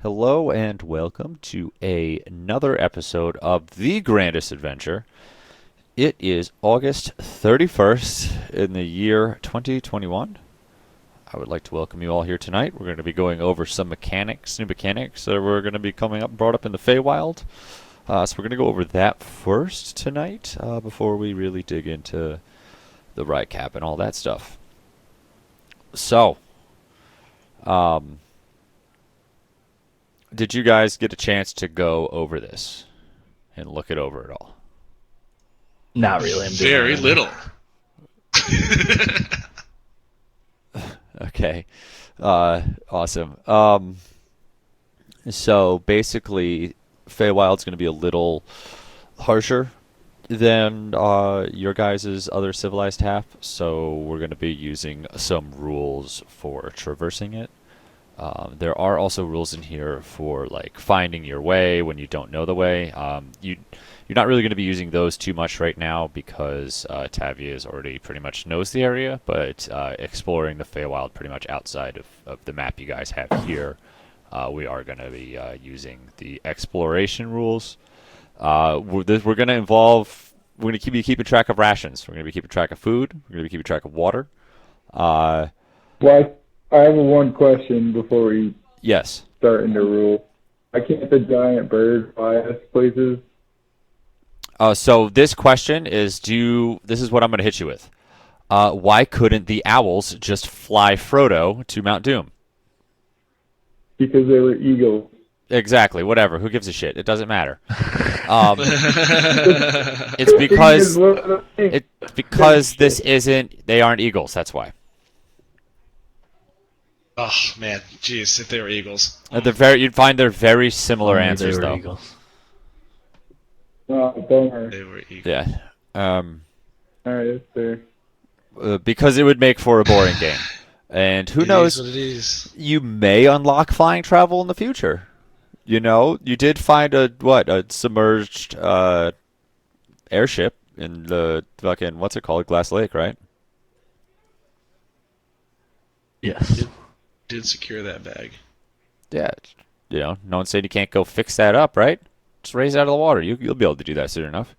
Hello and welcome to another episode of The Grandest Adventure. It is August 31st in the year 2021. I would like to welcome you all here tonight. We're going to be going over some new mechanics that were going to be brought up in the Feywild. So we're going to go over that first tonight before we really dig into the riot cap and all that stuff. So, did you guys get a chance to go over this and look it over at all? Not really. I'm doing Very it. little. Okay. Awesome. So basically, Feywild's going to be a little harsher than your guys' other civilized half, so we're going to be using some rules for traversing it. There are also rules in here for like finding your way when you don't know the way. You're not really going to be using those too much right now because Tavia's already pretty much knows the area, but exploring the Feywild pretty much outside of the map you guys have here, we are going to be using the exploration rules. We're going to involve. We're going to be keeping track of rations. We're going to be keeping track of food. We're going to be keeping track of water. Well, I have one question before we Yes. start into rule. Why can't the giant bird fly us places? So this question is this is what I'm going to hit you with. Why couldn't the owls just fly Frodo to Mount Doom? Because they were eagles. Exactly. Whatever. Who gives a shit? It doesn't matter. It's because this isn't. They aren't eagles. That's why. Oh man, jeez, if they were eagles. You'd find they're very similar Only answers they were though. Eagles. Oh, bummer. They were eagles. Yeah. All right, that's fair. Because it would make for a boring game. And who It knows? is what it is. You may unlock flying travel in the future. You know, you did find a submerged airship in the fucking what's it called, Glass Lake, right? Yes. Did secure that bag. Yeah. You know, no one said you can't go fix that up, right? Just raise it out of the water. You'll be able to do that soon enough.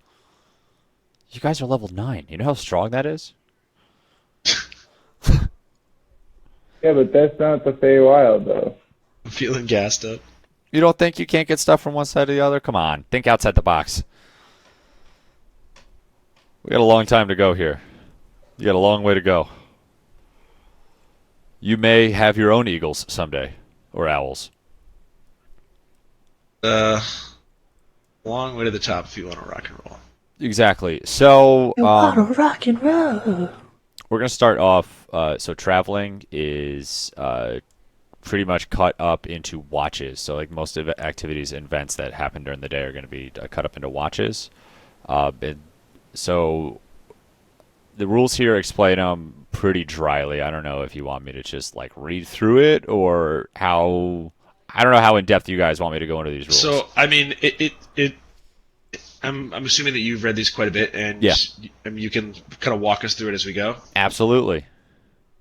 You guys are level 9. You know how strong that is? Yeah, but that's not the Feywild, though. I'm feeling gassed up. You don't think you can't get stuff from one side to the other? Come on, think outside the box. We got a long time to go here. You got a long way to go. You may have your own eagles someday, or owls. Long way to the top if you want to rock and roll. Exactly. So rock and roll. we're gonna start off. So traveling is pretty much cut up into watches. So like most of the activities and events that happen during the day are going to be cut up into watches. So the rules here explain them pretty dryly. I don't know if you want me to just like read through it or how. I don't know how in depth you guys want me to go into these rules. So I mean, I'm assuming that you've read these quite a bit, and Yeah. you can kind of walk us through it as we go. Absolutely.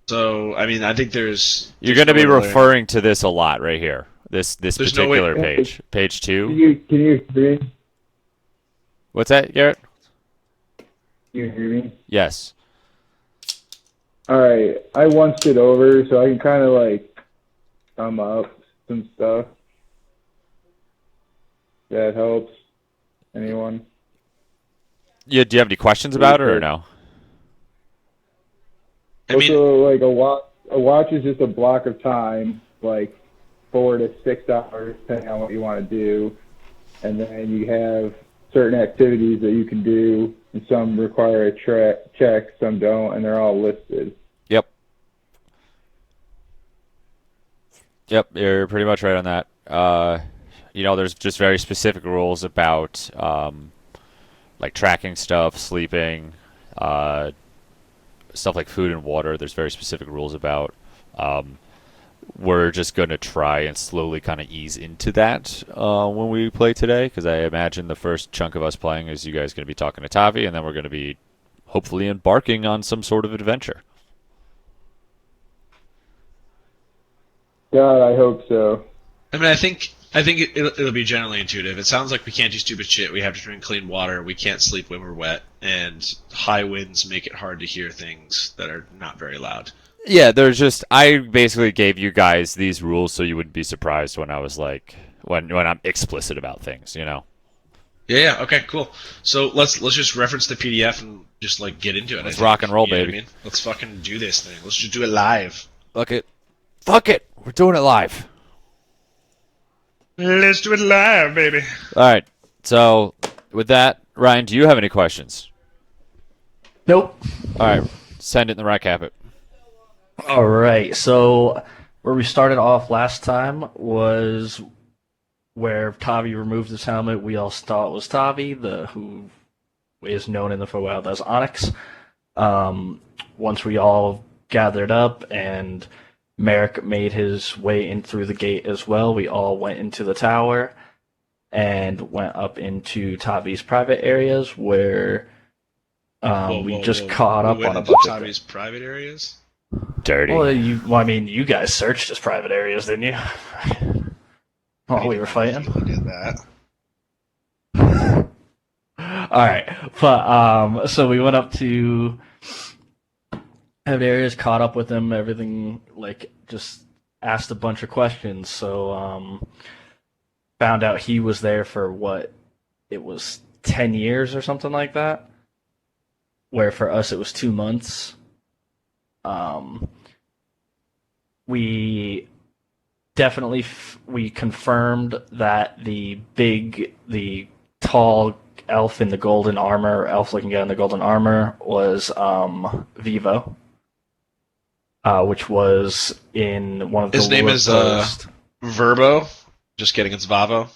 So I mean, I think You're going to be referring to this a lot right here. This There's particular no way- page, page Can 2. you hear me? What's that, Garrett? Can you hear me? Yes. All right, I onced it over, so I can kind of like sum up some stuff. That helps. Anyone? Yeah. Do you have any questions about it or no? I mean, Also, like a watch is just a block of time, like 4 to 6 hours, depending on what you want to do. And then you have certain activities that you can do, and some require a check, some don't, and they're all listed. Yep. Yep, you're pretty much right on that. There's just very specific rules about like tracking stuff, sleeping, stuff like food and water. There's very specific rules about. We're just going to try and slowly kind of ease into that when we play today, because I imagine the first chunk of us playing is you guys going to be talking to Tavi, and then we're going to be hopefully embarking on some sort of adventure. God, I hope so. I mean, it'll be generally intuitive. It sounds like we can't do stupid shit. We have to drink clean water. We can't sleep when we're wet, and high winds make it hard to hear things that are not very loud. Yeah, there's just I basically gave you guys these rules so you wouldn't be surprised when I was like when I'm explicit about things, you know. Yeah. Okay. Cool. So let's just reference the PDF and just like get into it. Let's rock and roll, You know what baby. I mean? Let's fucking do this thing. Let's just do it live. Fuck it. Fuck it. We're doing it live. Let's do it live, baby. All right. So, with that, Ryan, do you have any questions? Nope. All right. Send it in the right cap it. All right. So where we started off last time was where Tavi removed his helmet. We all thought it was Tavi, who is known in the Feywild as Onyx. Once we all gathered up and Merrick made his way in through the gate as well, we all went into the tower and went up into Tavi's private areas where we just caught up we on went a into bunch of Tommy's private areas. Dirty. Well, I mean, you guys searched his private areas, didn't you? While we were fighting. We did that. All right, but so we went up to private areas, caught up with him, everything, like just asked a bunch of questions. So found out he was there for it was 10 years or something like that. Where for us it was 2 months. We definitely we confirmed that the tall elf in the golden armor, elf-looking guy in the golden armor, was Vivo, which was in one of the. His name is Verbo. Just kidding, it's Vavo.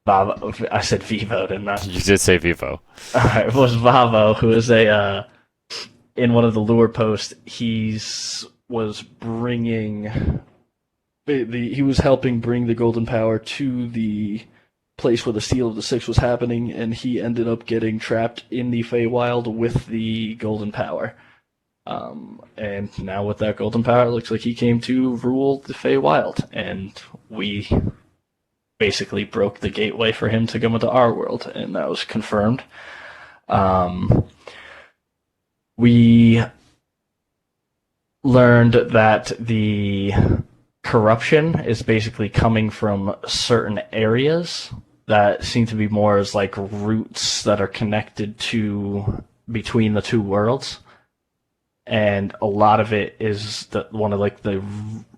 Vavo. I said Vivo, didn't I? You did say Vivo. It was Vavo, who is in one of the lure posts. Was bringing he was helping bring the golden power to the place where the Seal of the Six was happening, and he ended up getting trapped in the Feywild with the golden power. And now with that golden power, it looks like he came to rule the Feywild, and we basically broke the gateway for him to come into our world, and that was confirmed. We learned that the corruption is basically coming from certain areas that seem to be more as like roots that are connected to between the two worlds, and a lot of it is that one of like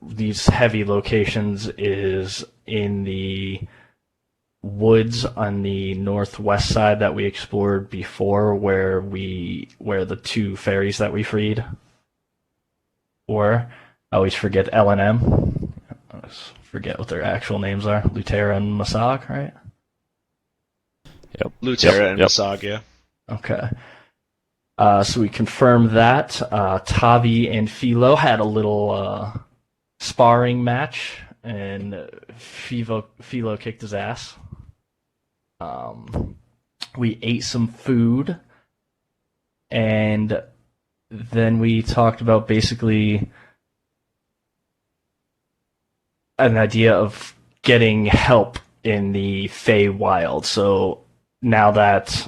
these heavy locations is in the woods on the northwest side that we explored before, where the two fairies that we freed were. I always forget L and M. I always forget what their actual names are. Lutera and Masag, right? Yep. Lutera and Yep. Masag, yeah. Okay. So we confirmed that. Tavi and Philo had a little sparring match, and Philo kicked his ass. We ate some food, and then we talked about basically an idea of getting help in the Feywild. So now that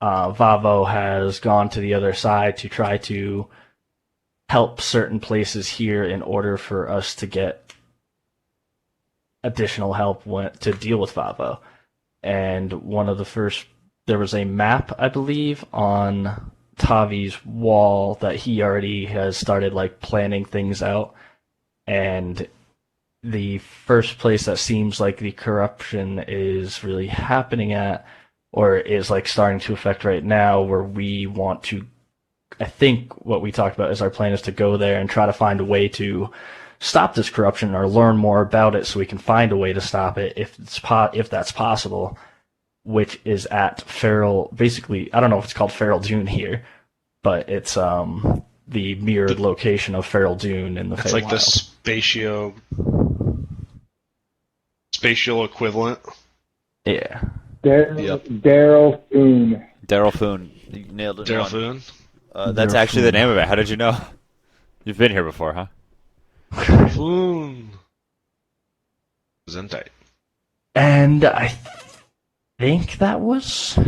Vavo has gone to the other side to try to help certain places here in order for us to get additional help to deal with Vavo. And there was a map, I believe, on Tavi's wall that he already has started like planning things out. And the first place that seems like the corruption is really happening at, or is like starting to affect right now, where we want to, I think what we talked about is our plan is to go there and try to find a way to stop this corruption or learn more about it so we can find a way to stop it if that's possible, which is at Feral, basically, I don't know if it's called Feral Dune here, but it's the mirrored location of Feral Dune in the Feywild. It's like the spatial equivalent. Yeah. Daryl Foon. Daryl Foon. You nailed it. Daryl on. Foon. That's Daryl actually Foon. the name of it. How did you know? You've been here before, huh? Foon. Gesundheit. And I think that was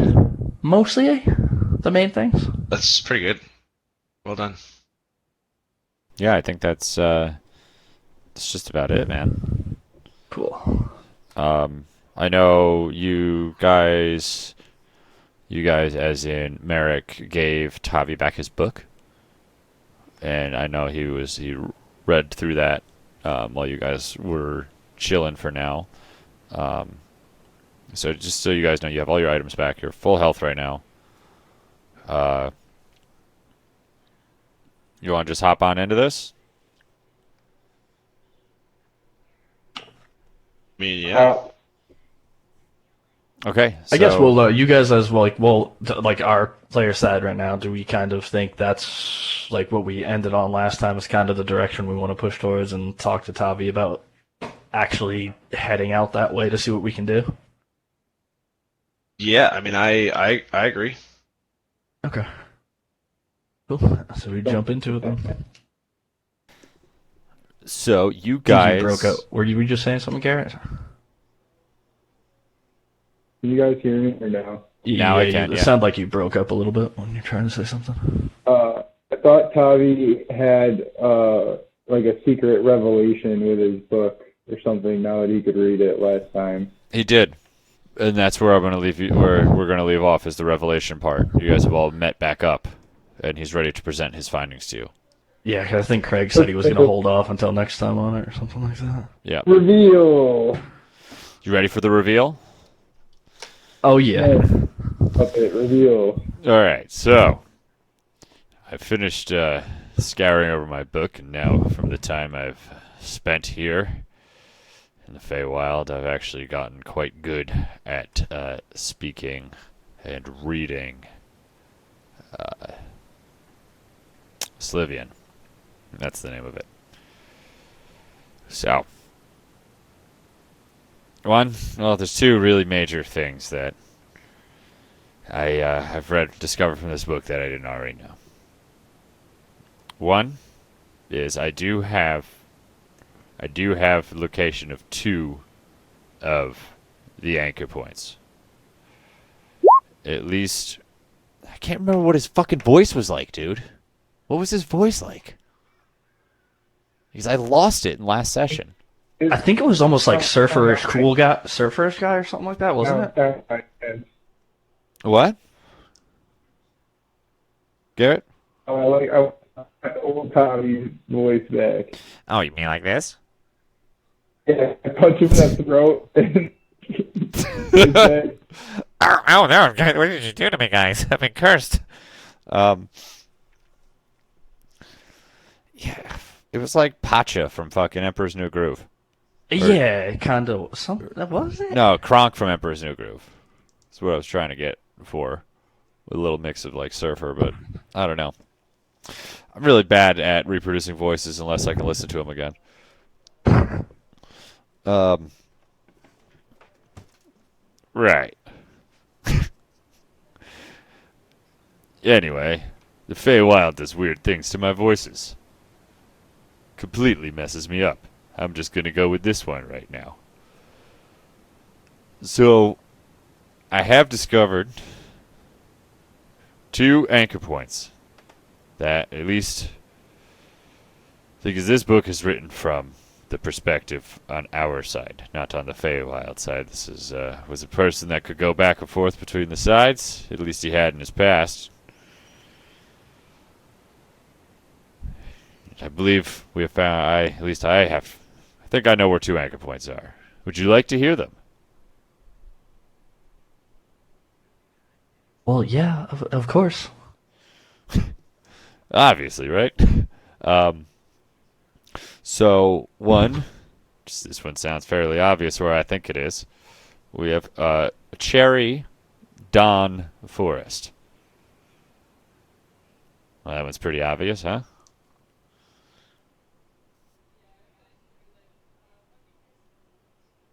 mostly the main things. That's pretty good. Well done. Yeah, I think that's just about it, man. Cool. I know you guys, as in Merrick, gave Tavi back his book, and I know he read through that while you guys were chilling for now. Um, so just so you guys know, you have all your items back. You're full health right now. Uh, you want to just hop on into this? I mean, yeah. Uh, Okay. I guess so- you guys as well, like our player side right now, do we kind of think that's like what we ended on last time is kind of the direction we want to push towards and talk to Tavi about actually heading out that way to see what we can do? Yeah, I mean, I agree. Okay. Cool. So we jump into it then. So you Think guys you broke out. Were you just saying something, Garrett? Can you guys hear me or no? Now I can, It yeah. sounded like you broke up a little bit when you're trying to say something. I thought Tavi had like a secret revelation with his book or something. Now that he could read it last time. He did, and that's where I'm going to leave you. Where we're going to leave off is the revelation part. You guys have all met back up, and he's ready to present his findings to you. Yeah, 'cause I think Craig said he was going to hold off until next time on it or something like that. Yeah. Reveal. You ready for the reveal? Oh, yeah. Puppet reveal. All right. So I finished scouring over my book, and now from the time I've spent here in the Feywild, I've actually gotten quite good at speaking and reading Slivian. That's the name of it. So, there's two really major things that I've discovered from this book that I didn't already know. One is I do have location of 2 of the anchor points. At least I can't remember what his fucking voice was like, dude. What was his voice like? Because I lost it in last session. I think it was almost like surferish guy or something like that, wasn't it? What? Garrett? I want old Tavi's voice back. Oh, you mean like this? Yeah, I punch him in the throat. Oh no! What did you do to me, guys? I've been cursed. Yeah, it was like Pacha from fucking Emperor's New Groove. Yeah, kind of. Was it? No, Kronk from Emperor's New Groove. That's what I was trying to get for. With a little mix of like Surfer, but I don't know. I'm really bad at reproducing voices unless I can listen to them again. Right. Anyway, the Feywild does weird things to my voices. Completely messes me up. I'm just gonna go with this one right now. So, I have discovered 2 anchor points that, at least, because this book is written from the perspective on our side, not on the Feywild side. This was a person that could go back and forth between the sides. At least he had in his past. I believe we have found. I think I know where 2 anchor points are. Would you like to hear them? Well, yeah, of course. Obviously, right? So, one, this one sounds fairly obvious where I think it is. We have Cherry Dawn Forest. Well, that one's pretty obvious, huh?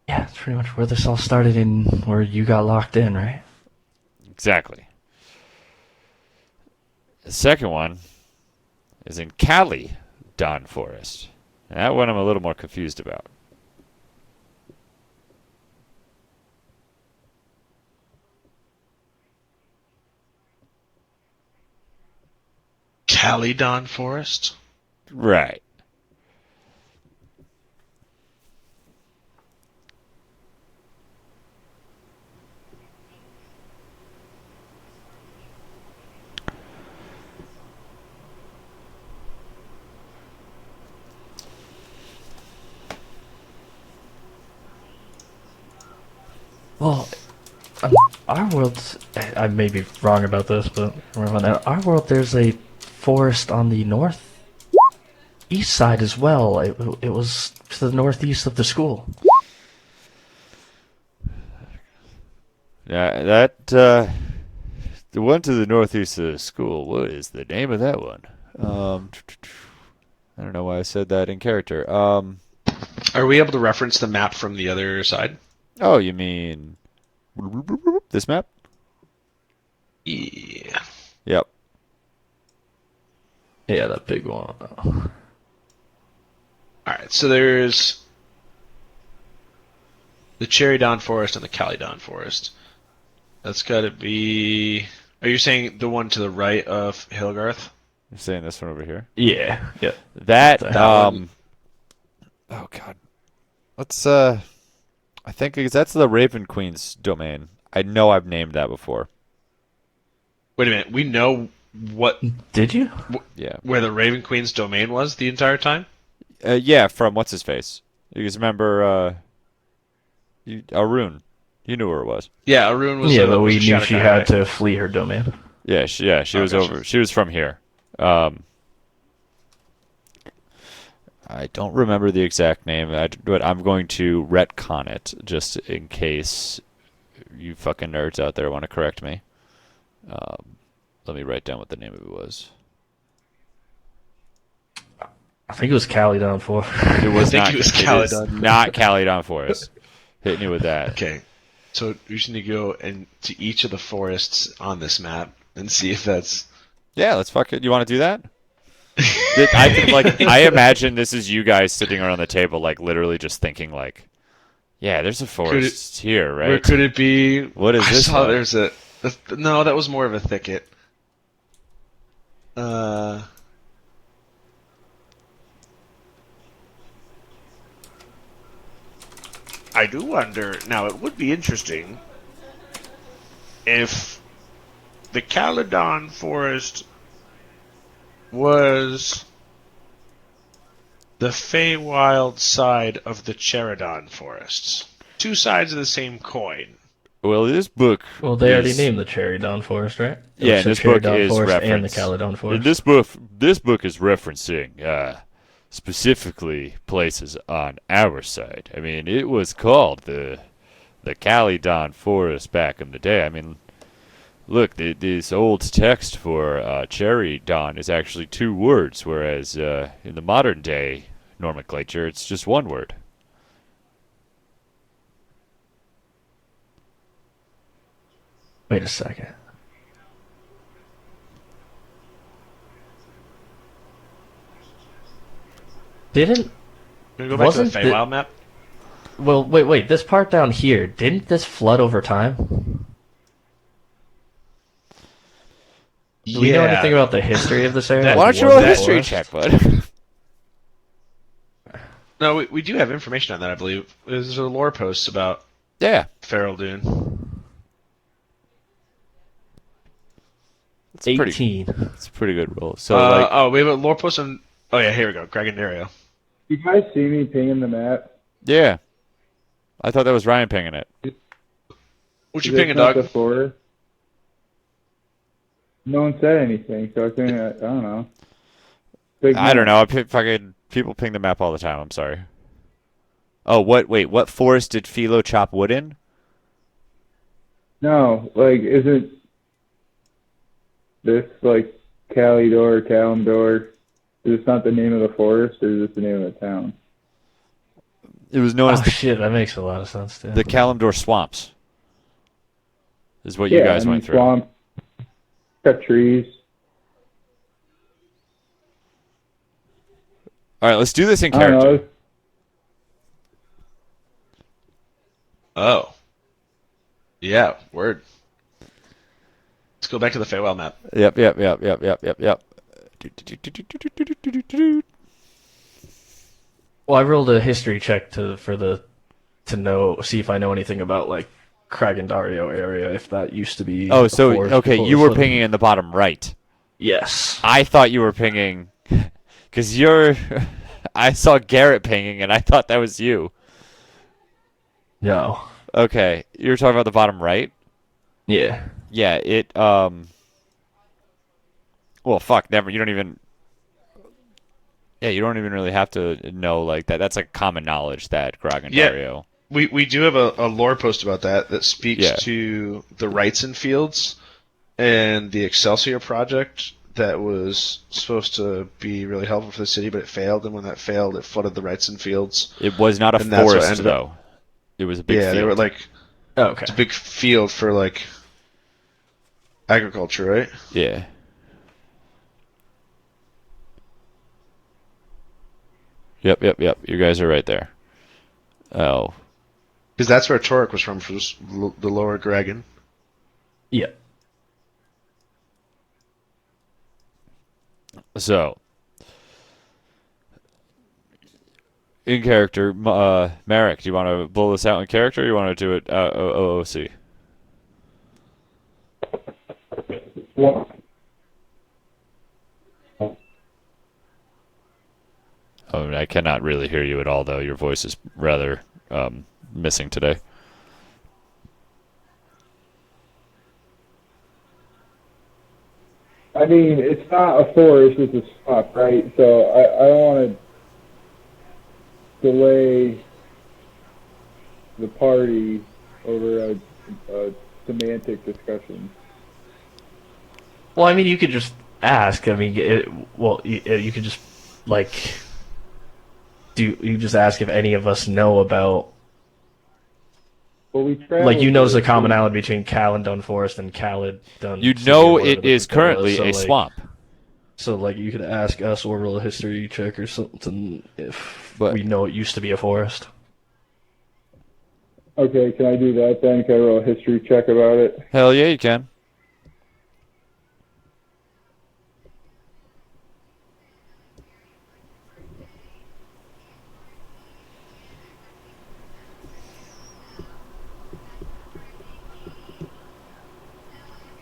Yeah, it's pretty much where this all started in where you got locked in, right? Exactly. The second one is in Cali Dawn Forest. That one I'm a little more confused about. Calydon Forest? Right. Well, our world, I may be wrong about this, but in our world, there's a forest on the north east side as well. It was to the northeast of the school. Yeah, the one to the northeast of the school. What is the name of that one? I don't know why I said that in character. Are we able to reference the map from the other side? Oh, you mean this map? Yeah. Yep. Yeah, that big one. Alright, so there's the Cherrydon Forest and the Calydon Forest. That's got to be... Are you saying the one to the right of Hilgarth? You're saying this one over here? Yeah, yeah. That, That one. oh god. Let's, I think because that's the Raven Queen's domain. I know I've named that before. Wait a minute, we know what Did you? Yeah. where the Raven Queen's domain was the entire time? Yeah, from what's his face. You guys remember, Arun. You knew where it was. Yeah, Arun was. Yeah, but we was a knew Shadow she guy, had right? to flee her domain. Yeah, she Oh, was gotcha. over. She was from here. I don't remember the exact name, but I'm going to retcon it just in case you fucking nerds out there want to correct me. Let me write down what the name of it was. I think it was Calydon Forest. It was think not. it was It is Calydon. not Calydon Forest. Hit me with that. Okay, so we just need to go to each of the forests on this map and see if that's. Yeah, let's fuck it. You want to do that? I think, like, I imagine this is you guys sitting around the table, like literally just thinking, like, yeah, there's a forest here, right? Where could it be? What is I this saw one? there's a. No, that was more of a thicket. I do wonder. Now, it would be interesting if the Calydon Forest was the Feywild side of the Cherrydon Forests. Two sides of the same coin. Well, this book. Well, they already is- named the Cherrydon Forest, right? It Yeah, was the this book Cherrydon is Forest and the reference. Calydon Forest. And this book is referencing specifically places on our side. I mean, it was called the Calydon Forest back in the day. I mean, look, this old text for Cherrydon is actually two words, whereas in the modern day nomenclature, it's just one word. Wait a second. Didn't Can we go back to the Wasn't the- Feywild map? well wait, this part down here, didn't this flood over time? Do we know anything about the history of this area? That- Why Like, don't you was roll a it history forest? check, bud? No, we do have information on that, I believe. There's a lore post about Yeah, Feral Dune. it's pretty. 18. It's a pretty good roll. So like, we have a lore post on. Oh yeah, here we go. Gragandario. You guys see me pinging the map? yeah, I thought that was Ryan pinging it. What Is you this pinging, not dog? the forest? No one said anything, so I think I don't know. Big I don't map. know. Fucking people ping the map all the time. I'm sorry. Oh, what? Wait, what forest did Philo chop wood in? No, like, isn't this like Calidor, Kalimdor? Is this not the name of the forest, or is this the name of the town? It was known Oh as shit, that makes a lot of sense, too. the Kalimdor Swamps. Is what you Yeah, guys I mean, went through. swamp, cut trees. All right, let's do this in I don't character. know. Oh. Yeah, word. Let's go back to the Feywild map. Yep. Well, I rolled a history check to see if I know anything about like Kragendario area, if that used to be Oh, a so forest okay, before it you was were flooded. pinging in the bottom right. Yes. I thought you were pinging because you're. I saw Garrett pinging, and I thought that was you. No. Okay, you're talking about the bottom right. Yeah. Yeah, it. Well, fuck, never. You don't even. Yeah, you don't even really have to know like that. That's like common knowledge that Yeah, Gragandario. we do have a lore post about that speaks Yeah. to the Wrightson Fields and the Excelsior project that was supposed to be really helpful for the city, but it failed. And when that failed, it flooded the Wrightson Fields, It was not a and that's what forest ended up. though. It was a big Yeah, they were field. like Okay. it's a big field for like agriculture, right? Yeah. Yep, yep, yep. You guys are right there. Oh. Because that's where Torek was from for the Lower Dragon. Yeah. So, in character, Merrick, do you want to blow this out in character or you want to do it OOC? Well, Oh, I cannot really hear you at all, though. Your voice is rather missing today. I mean, it's not a forest; it's a swamp, right? So I don't want to delay the party over a semantic discussion. Well, I mean, you could just ask. I mean, you could just like you just ask if any of us know about Well, we traveled. like there's a there, commonality between Caledon Forest and Caledon You City know or whatever it the is fuck that was, currently so, a like- swamp. So like you could ask us or roll a history check or something if But- we know it used to be a forest. Okay, can I do that then? Can I roll a history check about it? Hell yeah, you can.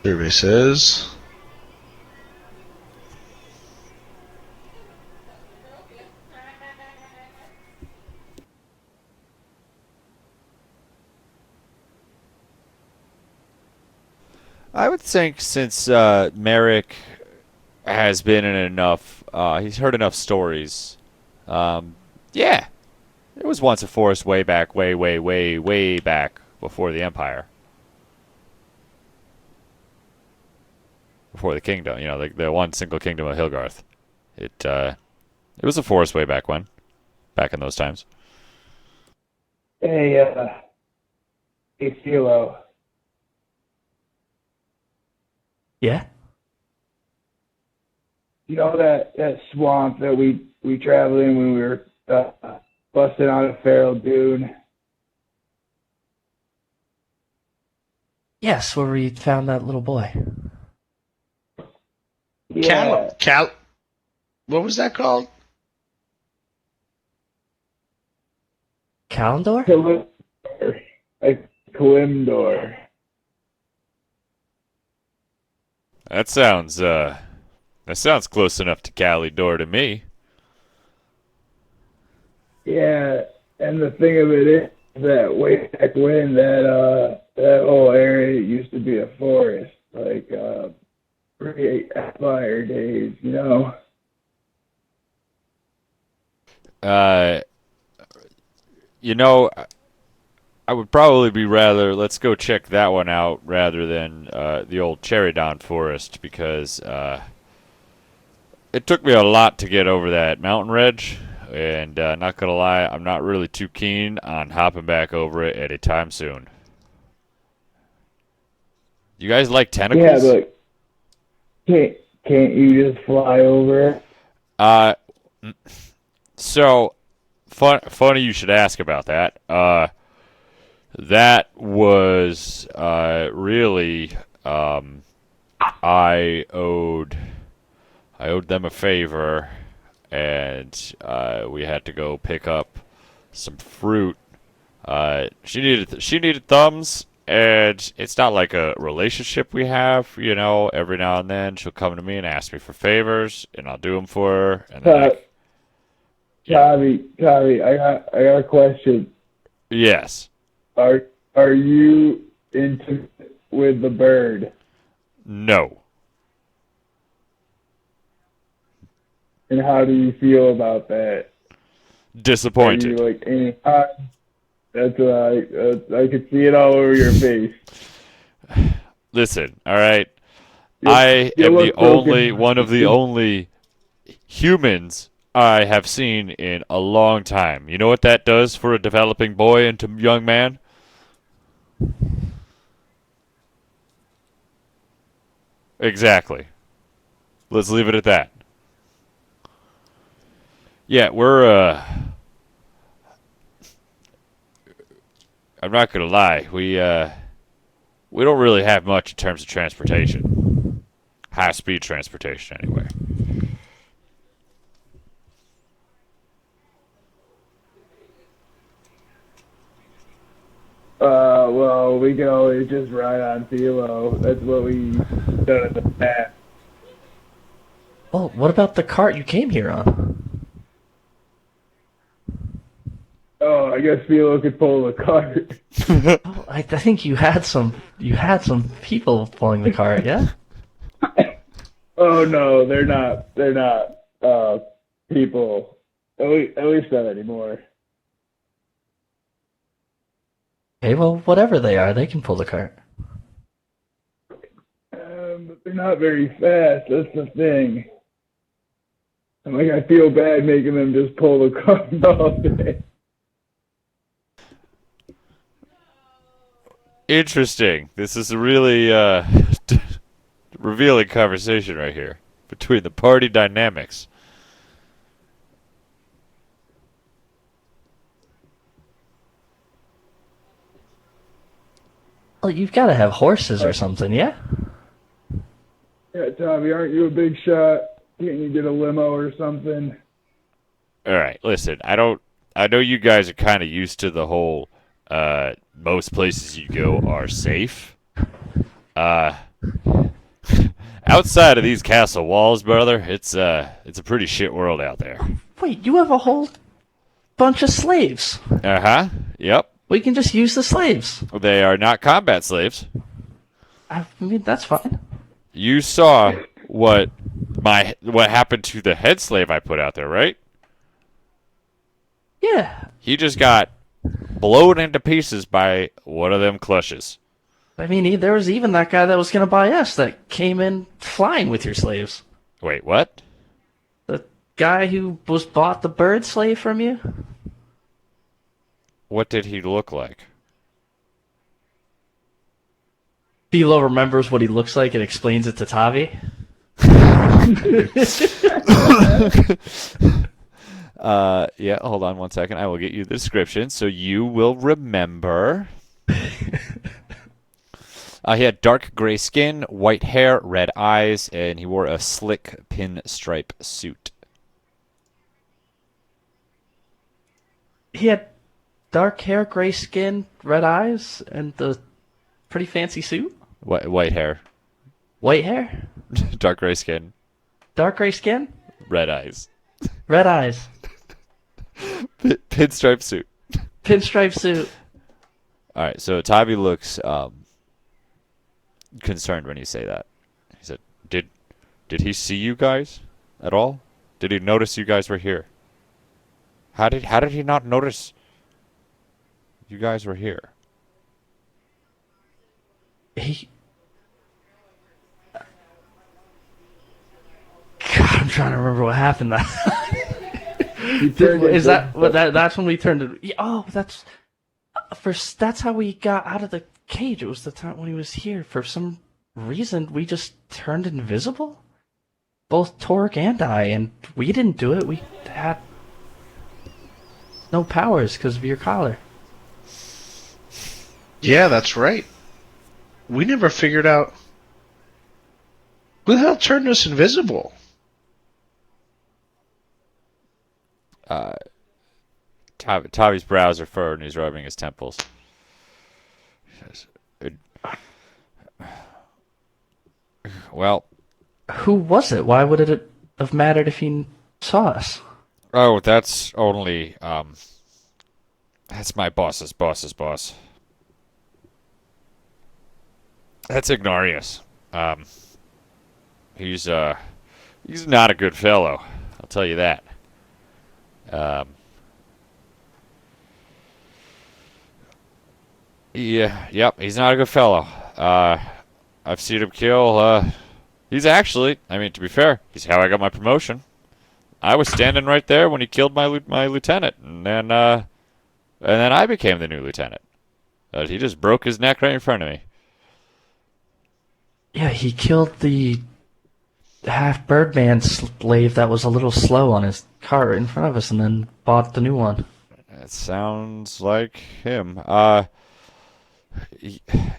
Survey says. I would think since Merrick has been in enough, he's heard enough stories. Yeah, it was once a forest way back, way, way, way, way back before the Empire. Before the kingdom, you know, the one single kingdom of Hilgarth. It was a forest way back when, back in those times. Hey, Philo. Yeah. You know that swamp that we traveled in when we were busting out of Feral Dune? Yes, where we found that little boy. Yeah. What was that called? Kalendor? Kalimdor. Like Kalimdor. That sounds close enough to Calidor to me. Yeah, and the thing of it is that way back when that whole area used to be a forest, like pre-Empire days, you know. You know, I would probably be rather let's go check that one out rather than the old Cherrydon Forest because it took me a lot to get over that mountain ridge, and not gonna lie, I'm not really too keen on hopping back over it anytime soon. You guys like tentacles? Yeah, but can't you just fly over it? Uh, so funny you should ask about that. That was really I owed I owed them a favor, and we had to go pick up some fruit. She needed thumbs, and it's not like a relationship we have. You know, every now and then she'll come to me and ask me for favors, and I'll do them for her. And then yeah, Tommy, I got a question. yes, Are you intimate with the bird? no, And how do you feel about that? Are you disappointed. like, that's what I could see it all over your face. Listen, all right. You, I you am the look broken. only one of the only humans I have seen in a long time. You know what that does for a developing boy into young man? Exactly. Let's leave it at that. Yeah, I'm not gonna lie, we don't really have much in terms of transportation. High speed transportation anyway. Well, we can always just ride on Philo. That's what we done in the past. Well, what about the cart you came here on? Oh, I guess Philo could pull the cart. Oh, I think you had some people pulling the cart, yeah? Oh no, they're not. They're not people. At least not anymore. Okay, well, whatever they are, they can pull the cart. But they're not very fast. That's the thing. I'm like, I feel bad making them just pull the cart all day. Interesting. This is a really revealing conversation right here between the party dynamics. Well, you've got to have horses or something, yeah? Yeah, Tommy, aren't you a big shot? Can't you get a limo or something? All right, listen. I know you guys are kind of used to the whole. Most places you go are safe. Outside of these castle walls, brother, it's a pretty shit world out there. Wait, you have a whole bunch of slaves. Uh-huh. Yep. We can just use the slaves. They are not combat slaves. I mean, that's fine. You saw what happened to the head slave I put out there, right? Yeah. He just got blown into pieces by one of them clushes. I mean, there was even that guy that was going to buy us that came in flying with your slaves. Wait, what? The guy who was bought the bird slave from you? What did he look like? Philo remembers what he looks like and explains it to Tavi. Yeah, hold on one second. I will get you the description so you will remember. He had dark gray skin, white hair, red eyes, and he wore a slick pinstripe suit. He had dark hair, gray skin, red eyes, and the pretty fancy suit. White hair, White hair, dark gray skin, dark gray skin, red eyes, red eyes, pinstripe suit. pinstripe suit. All right, so Tavi looks concerned when you say that. He said, "Did he see you guys at all? Did he notice you guys were here? How did he not notice you guys were here?" God, I'm trying to remember what happened. That's when we turned it? Oh, that's that's how we got out of the cage. It was the time when he was here. For some reason, we just turned invisible. Both Torque and I, and we didn't do it. We had no powers because of your collar. Yeah, that's right. We never figured out who the hell turned us invisible. Uh, Tavi's brows are furrowed and he's rubbing his temples. He says, well, Who was it? Why would it have mattered if he saw us? oh, that's only, that's my boss's boss's boss. That's Ignarius. He's not a good fellow. I'll tell you that. Um, yeah, yep, he's not a good fellow. I've seen him kill, he's actually, I mean, to be fair, he's how I got my promotion. I was standing right there when he killed my lieutenant, and then I became the new lieutenant. He just broke his neck right in front of me. Yeah, he killed the half Birdman slave that was a little slow on his car in front of us, and then bought the new one. That sounds like him.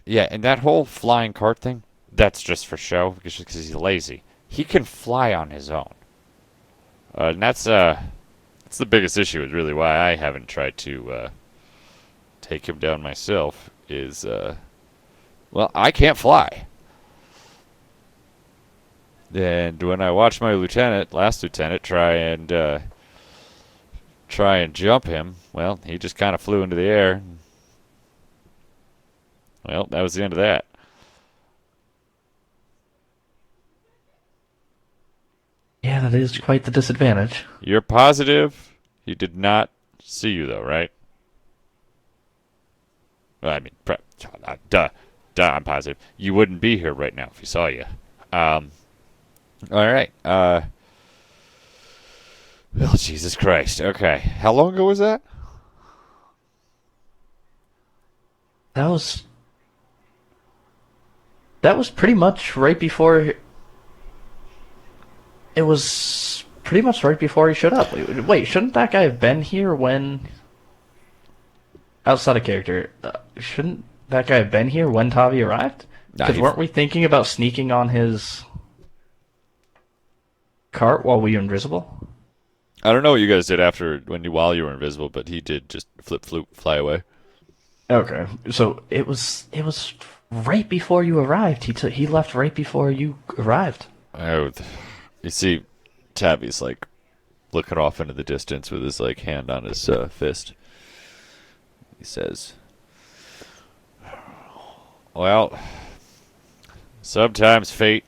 Yeah, and that whole flying cart thing, that's just for show, because he's lazy. He can fly on his own. And that's the biggest issue, is really why I haven't tried to take him down myself, is, well, I can't fly. And when I watched my last lieutenant, try and jump him, well, he just kind of flew into the air. Well, that was the end of that. Yeah, that is quite the disadvantage. You're positive he did not see you, though, right? Well, I mean, duh, I'm positive. You wouldn't be here right now if he saw you. All right. Oh, Jesus Christ. Okay. How long ago was that? That was pretty much right before. It was pretty much right before he showed up. Wait, shouldn't that guy have been here when? Outside of character, shouldn't that guy have been here when Tavi arrived? Because weren't we thinking about sneaking on his cart while we were invisible? I don't know what you guys did while you were invisible, but he did just fly away. Okay, so it was right before you arrived. He left right before you arrived. Oh, you see, Tabby's like looking off into the distance with his like hand on his fist. He says, "Well, sometimes fate,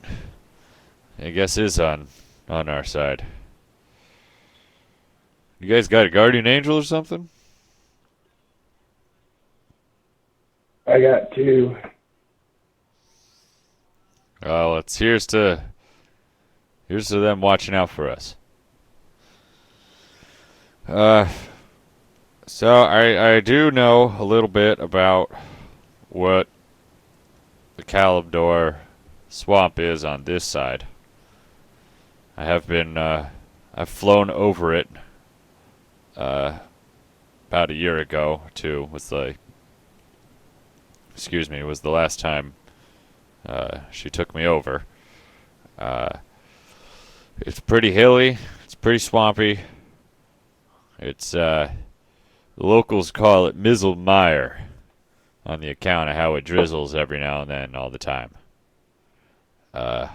I guess, is on our side. You guys got a guardian angel or something?" I got two. Well, here's to them watching out for us. So I do know a little bit about what the Kalimdor swamp is on this side. I have been, I've flown over it, about a year ago, too, was the last time, she took me over. It's pretty hilly, it's pretty swampy. It's, the locals call it Mizzle Mire on the account of how it drizzles every now and then all the time. But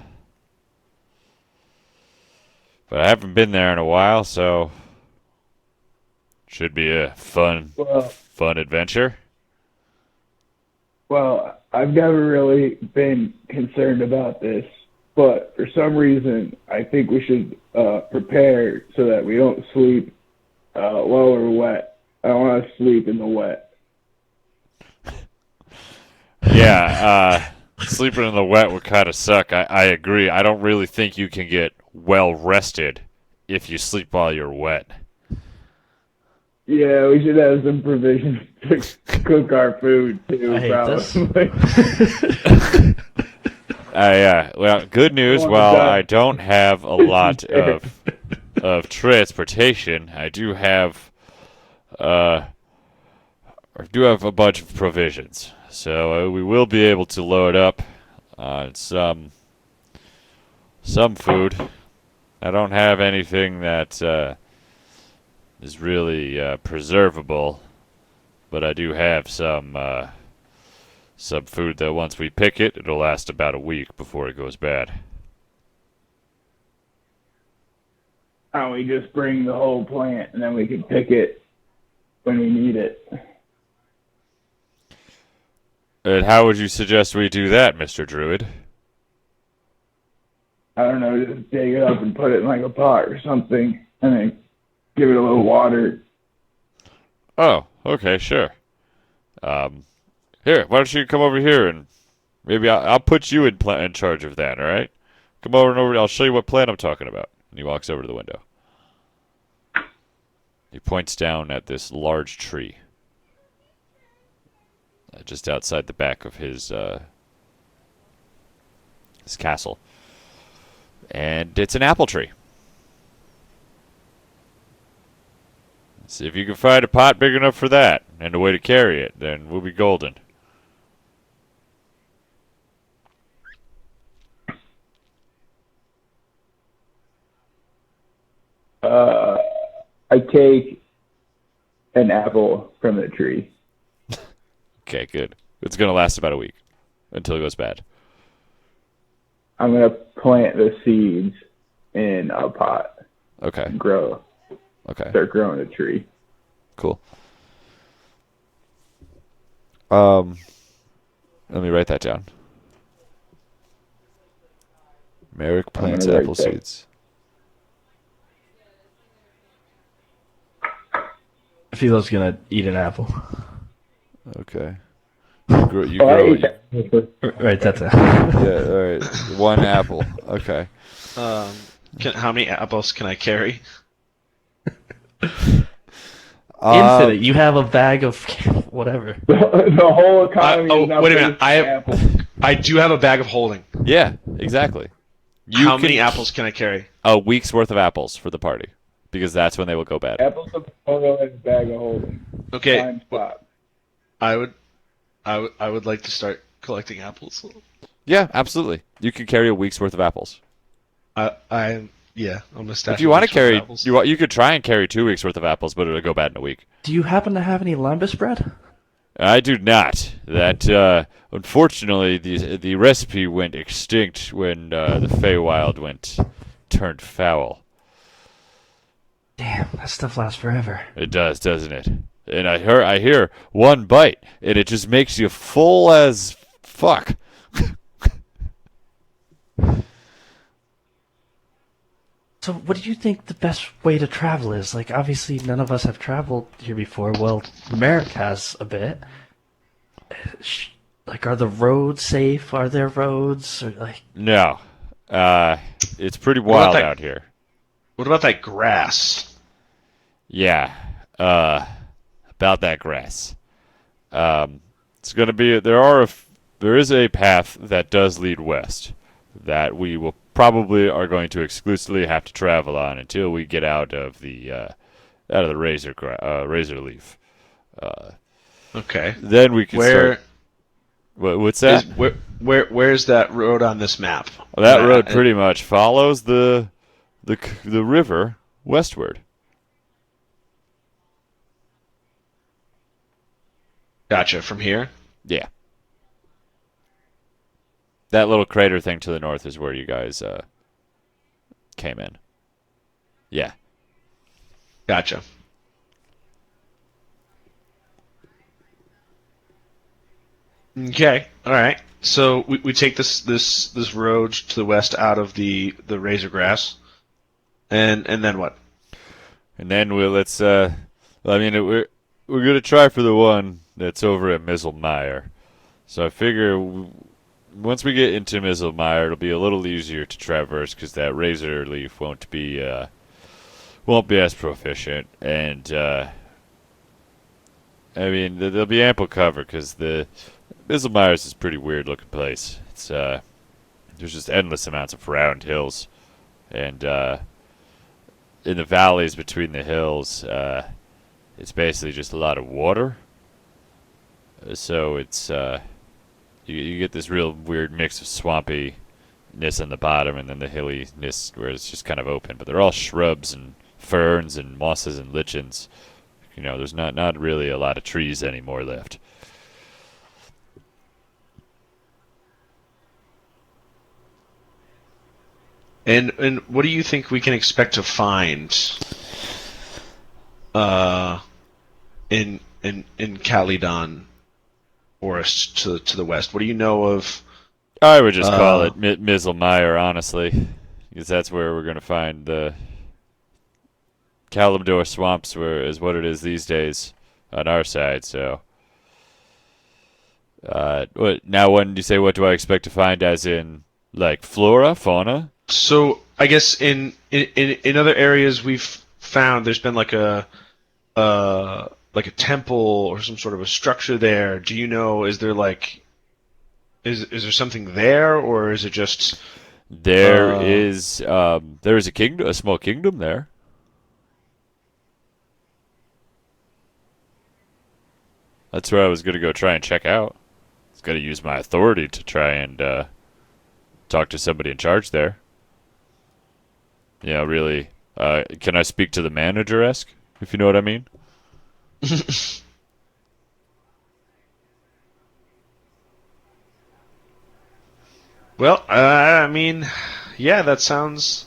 I haven't been there in a while, so should be a fun adventure. Well, I've never really been concerned about this, but for some reason, I think we should prepare so that we don't sleep while we're wet. I don't want to sleep in the wet. Yeah, sleeping in the wet would kind of suck. I agree. I don't really think you can get well rested if you sleep while you're wet. Yeah, we should have some provisions to cook our food too. I hate probably. this. Yeah. Well, good news. While I don't have a lot of transportation, I do have a bunch of provisions. So we will be able to load up on some food. I don't have anything that is really preservable, but I do have some food that once we pick it, it'll last about a week before it goes bad. Why don't we just bring the whole plant and then we can pick it when we need it? And how would you suggest we do that, Mr. Druid? I don't know, just dig it up and put it in like a pot or something, and then give it a little water. Oh, okay, sure. Here, why don't you come over here and maybe I'll put you in charge of that, all right? Come over and over. I'll show you what plant I'm talking about. And he walks over to the window. He points down at this large tree just outside the back of his castle. And it's an apple tree. See if you can find a pot big enough for that and a way to carry it, then we'll be golden. I take an apple from the tree. Okay, good. It's going to last about a week until it goes bad. I'm going to plant the seeds in a pot. Okay. And grow. Okay. Start growing a tree. Cool. Let me write that down. Merrick plants write apple that. seeds. Philo's gonna eat an apple. Okay. You grow I it. ate that. Right, that's it. Yeah, all right. One apple. Okay. How many apples can I carry? Infinite. You have a bag of whatever. The whole economy is now wait a minute. based on apples. I do have a bag of holding. Yeah, exactly. How many apples can I carry? A week's worth of apples for the party, because that's when they will go bad. Apples of photo and bag of holding. Okay. Time stop. I would like to start collecting apples. Yeah, absolutely. You can carry a week's worth of apples. I'm gonna stash. If you want to carry, apples. you could try and carry 2 weeks worth of apples, but it'll go bad in a week. Do you happen to have any lembas bread? I do not. That unfortunately, the recipe went extinct when the Feywild turned foul. Damn, that stuff lasts forever. It does, doesn't it? And I hear one bite, and it just makes you full as fuck. So, what do you think the best way to travel is? Like, obviously, none of us have traveled here before. Well, Merrick has a bit. Like, are the roads safe? Are there roads? Or like, No, it's pretty about wild that- out here. What about that grass? Yeah, about that grass. It's gonna be there is a path that does lead west that we will probably are going to exclusively have to travel on until we get out of the razor leaf. Okay. Then we can Where start. What's that? Where's that road on this map? That road pretty much follows the river westward. Gotcha. From here. Yeah. That little crater thing to the north is where you guys came in. Yeah. Gotcha. Okay. All right. So we take this road to the west out of the razor grass, and then what? And then we're gonna try for the one that's over at Mizzlemeyer. So I figure once we get into Mizzlemeyer, it'll be a little easier to traverse because that razor leaf won't be as proficient, and I mean there'll be ample cover because the Mizzlemeyer's is a pretty weird looking place. It's there's just endless amounts of round hills, and in the valleys between the hills, it's basically just a lot of water. So it's you get this real weird mix of swampiness on the bottom and then the hilliness where it's just kind of open. But they're all shrubs and ferns and mosses and lichens. There's not really a lot of trees anymore left. And what do you think we can expect to find in Calydon Forest to the west? What do you know of? I would just call it Mizzlemire, honestly, because that's where we're going to find the Kalimdor swamps, is what it is these days on our side. So, when you say what do I expect to find, as in like flora, fauna? So I guess in other areas we've found there's been like a temple or some sort of a structure there. Do you know? Is there there something there, or is it just there is a kingdom, a small kingdom there. That's where I was going to go try and check out. I was going to use my authority to try and talk to somebody in charge there. Yeah, really. Can I speak to the manager-esque, if you know what I mean? Well, I mean, yeah, that sounds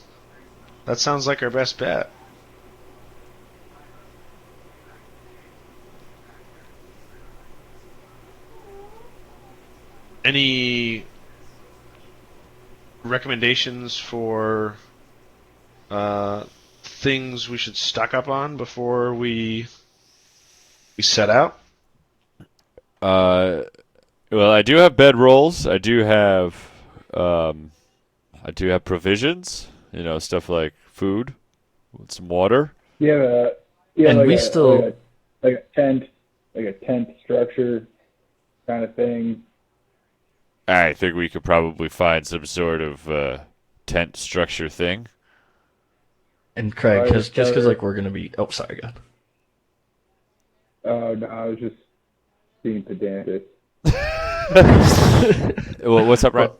like our best bet. Any recommendations for things we should stock up on before we set out? Well, I do have bedrolls. I do have provisions. Stuff like food, some water. Yeah, And like we a, still- like a tent structure kind of thing. I think we could probably find some sort of tent structure thing. And Craig, Alright, just because like we're gonna be. Oh, sorry, God. Oh no, I was just being pedantic. Well, what's up, Ryan?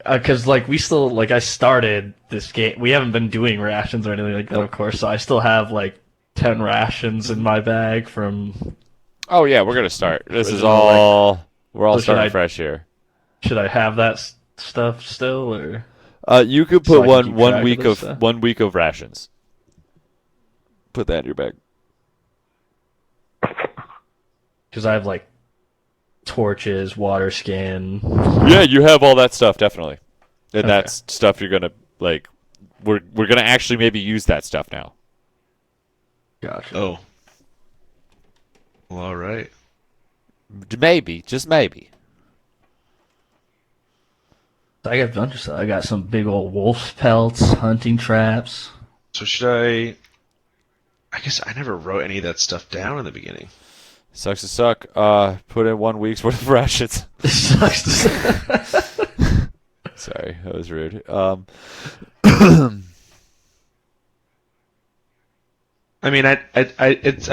Because like we still like I started this game. We haven't been doing rations or anything like that, of course. So I still have like 10 rations in my bag from. Oh yeah, we're gonna start. This is Original, all. We're all So should starting I- fresh here. Should I have that stuff still, or You could So put I can keep one track of week this stuff? 1 week of rations. Put that in your bag. because I have like torches, water skin. Yeah, you have all that stuff definitely, and Okay. that's stuff you're gonna like. We're gonna actually maybe use that stuff now. Gotcha. Oh. Well, all right. Maybe, just maybe. I got a bunch of stuff. I got some big old wolf pelts, hunting traps. So should I guess I never wrote any of that stuff down in the beginning. Sucks to suck. Put in 1 week's worth of rations. It sucks to say. Sorry, that was rude. I mean, I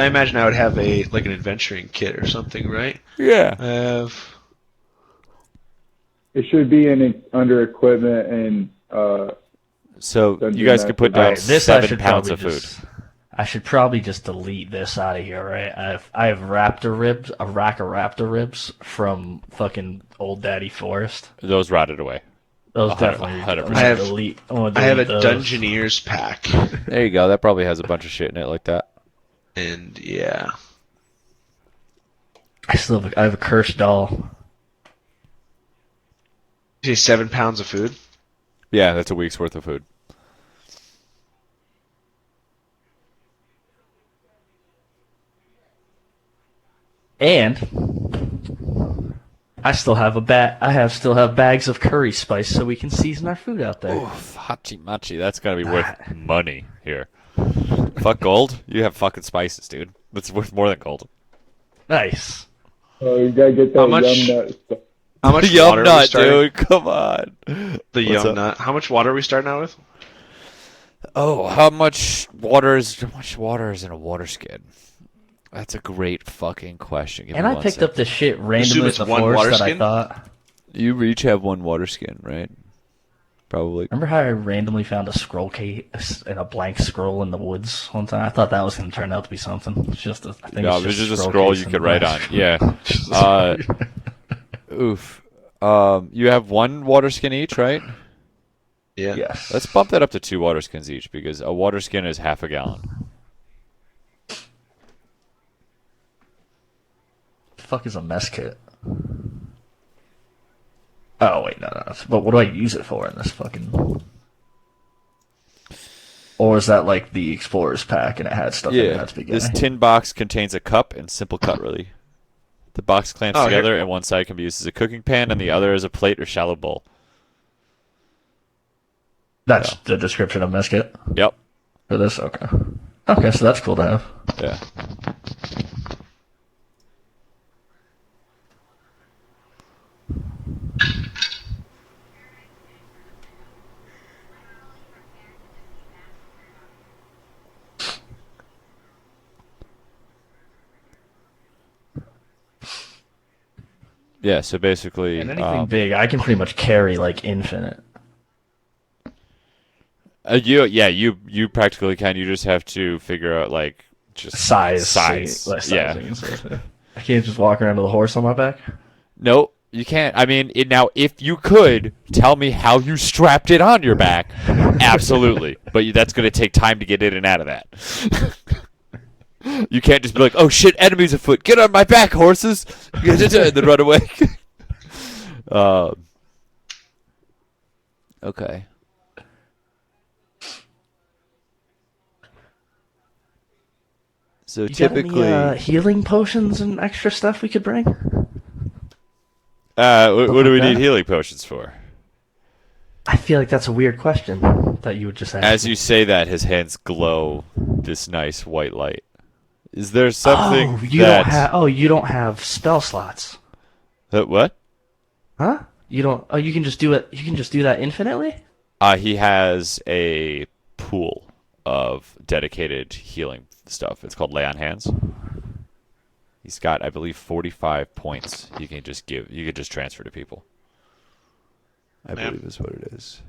imagine I would have an adventuring kit or something, right? Yeah. I have. It should be under equipment and So Don't you do guys that. could put All down right, this I 7 should pounds probably of food. just. I should probably just delete this out of here, right? I have raptor ribs, a rack of raptor ribs from fucking Old Daddy Forest. Those rotted away. Those 100%. definitely. I'm gonna I have- delete. I'm gonna I have a delete those. Dungeoneer's pack, There you go. That probably has a bunch of shit in it like that. and yeah. I have a cursed doll. You say 7 pounds of food? Yeah, that's a week's worth of food. And I still have a bat. Still have bags of curry spice, so we can season our food out there. Oof, hachi machi. That's gotta be worth money here. Fuck gold. You have fucking spices, dude. That's worth more than gold. Nice. oh, you gotta get that How much- yum nut stuff. How much Yum water are we nut, starting? dude. Come on. The What's yum up? nut. How much water are we starting out with? Oh, how much water is in a water skin? That's a great fucking question. Give And me I one picked sec. up this shit Assume randomly it's at the one forest water that I skin? thought. You each have one water skin, right? probably. Remember how I randomly found a scroll case and a blank scroll in the woods one time? I thought that was going to turn out to be something. It's just I think No, it's it was just a scroll scroll case you and could a write blank on. Yeah. Just a Uh, scroll. Oof. You have one water skin each, right? Yeah. Yes. Let's bump that up to 2 water skins each because a water skin is half a gallon. The fuck is a mess kit? Oh wait, no. But what do I use it for in this fucking? Or is that like the explorer's pack and it had stuff in it Yeah. at the beginning? This tin box contains a cup and simple cutlery. The box clamps Oh, here- together, and one side can be used as a cooking pan, and the other as a plate or shallow bowl. That's the description of mess kit Yep. for this. Okay. Okay, so that's cool to have. Yeah. Yeah, so basically, And anything big, I can pretty much carry like infinite. you practically can. You just have to figure out like just Size. Yeah. Sizing and stuff, yeah. I can't just walk around with a horse on my back. No, you can't. I mean, now if you could tell me how you strapped it on your back, absolutely. But that's going to take time to get in and out of that. You can't just be like, "Oh shit, enemies afoot! Get on my back, horses!" and then run away. Okay. So You typically, got any healing potions and extra stuff we could bring? what do we Okay. need healing potions for? I feel like that's a weird question that you would just ask. As me. you say that, his hands glow this nice white light. Is there something Oh, you that... don't have. Oh, you don't have spell slots, What? huh? You don't. Oh, you can just do it. You can just do that infinitely. He has a pool of dedicated healing stuff. It's called Lay on Hands. He's got, I believe, 45 points you can just give. You can just transfer to people. I Yeah. believe is what it is.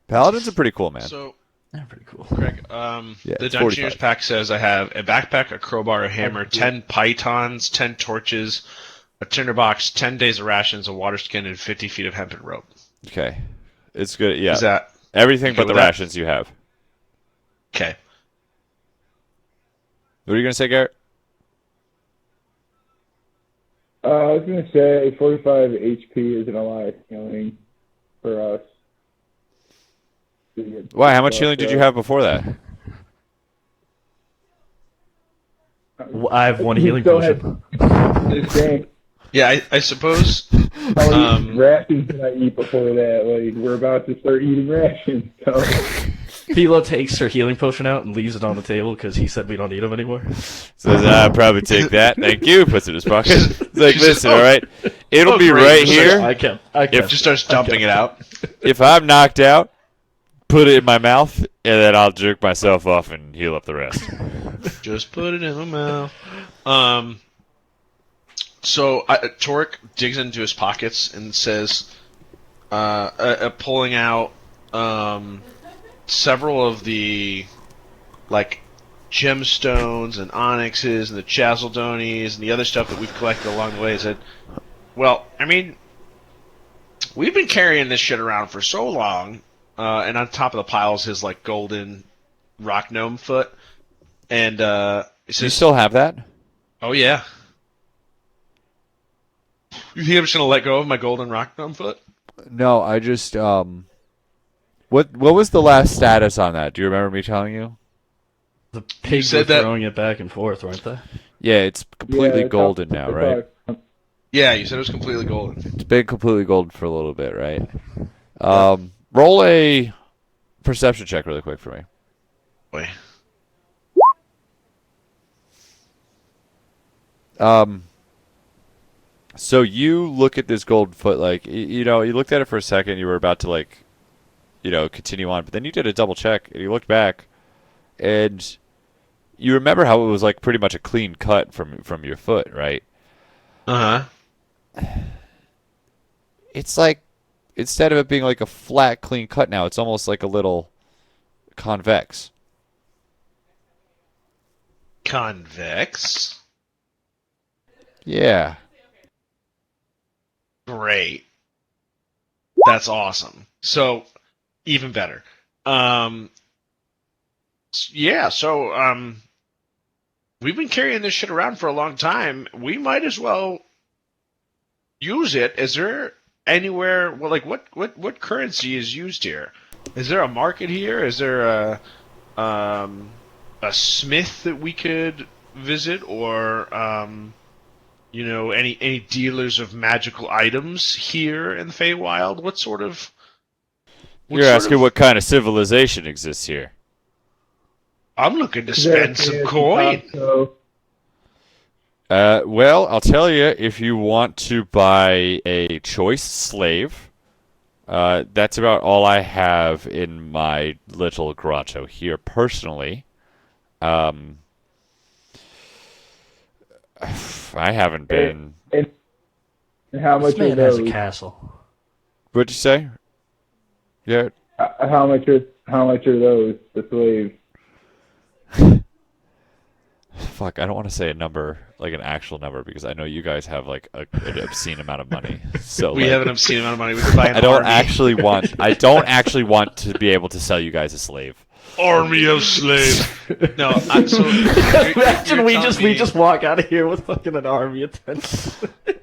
Paladins are pretty cool, man. So, Yeah, pretty cool. Greg, Yeah, the it's Dungeoneer's 45. pack says I have a backpack, a crowbar, a hammer, 10 pythons, 10 torches, a tinderbox, 10 days of rations, a water skin, and 50 feet of hempen rope. Okay. It's good. Yeah. Is that Everything okay but the with that? rations you have. okay? What are you going to say, Garrett? I was going to say 45 HP isn't a lot of healing for us. Why? How much healing did you have before that? I have one healing Go ahead. potion. Just saying, Yeah, I suppose. how many rations did I eat before that? Like, we're about to start eating rations. So. Philo takes her healing potion out and leaves it on the table because he said we don't need them anymore. Says, I'll probably take that. Thank you. Puts it in his pocket. It's like, She says, listen, "Oh, all right? It'll oh, be great." right Just here. I can. Just starts dumping it out. If I'm knocked out, put it in my mouth, and then I'll jerk myself off and heal up the rest. Just put it in my mouth. So Torque digs into his pockets and says, pulling out several of the like gemstones and onyxes and the chalcedonies and the other stuff that we've collected along the way. He said, "Well, I mean, we've been carrying this shit around for so long." And on top of the piles, his like golden rock gnome foot. And he Do you says, still have that? "Oh yeah." You think I'm just gonna let go of my golden rock gnome foot? No, I just what was the last status on that? Do you remember me telling you? The pigs said were that- throwing it back and forth, weren't they? Yeah, it's completely Yeah, golden now, right? Yeah, you said it was completely golden. It's been completely golden for a little bit, right? Roll a perception check really quick for me. Boy. So you look at this golden foot, like, you looked at it for a second, you were about to, like, continue on, but then you did a double check, and you looked back, and you remember how it was, like, pretty much a clean cut from your foot, right? Uh huh. It's like instead of it being like a flat, clean cut now, it's almost like a little convex. Convex. Yeah. Great. That's awesome. So, even better. Yeah, so, we've been carrying this shit around for a long time. We might as well use it. Is there anywhere, well, like, what currency is used here? Is there a market here? Is there a smith that we could visit, or any dealers of magical items here in the Feywild? You're asking what kind of civilization exists here. I'm looking to spend some coin. Well, I'll tell you, if you want to buy a choice slave, that's about all I have in my little grotto here personally. I haven't been. And how much This are man has a those? castle. What'd you say? Yeah. How much are those? The slaves. Fuck, I don't want to say a number, like an actual number, because I know you guys have like an obscene amount of money. So We like, have an obscene amount of money. We can buy an I don't army. actually want to be able to sell you guys a slave. Army of slaves. No, Imagine we just walk out of here with fucking an army of 10.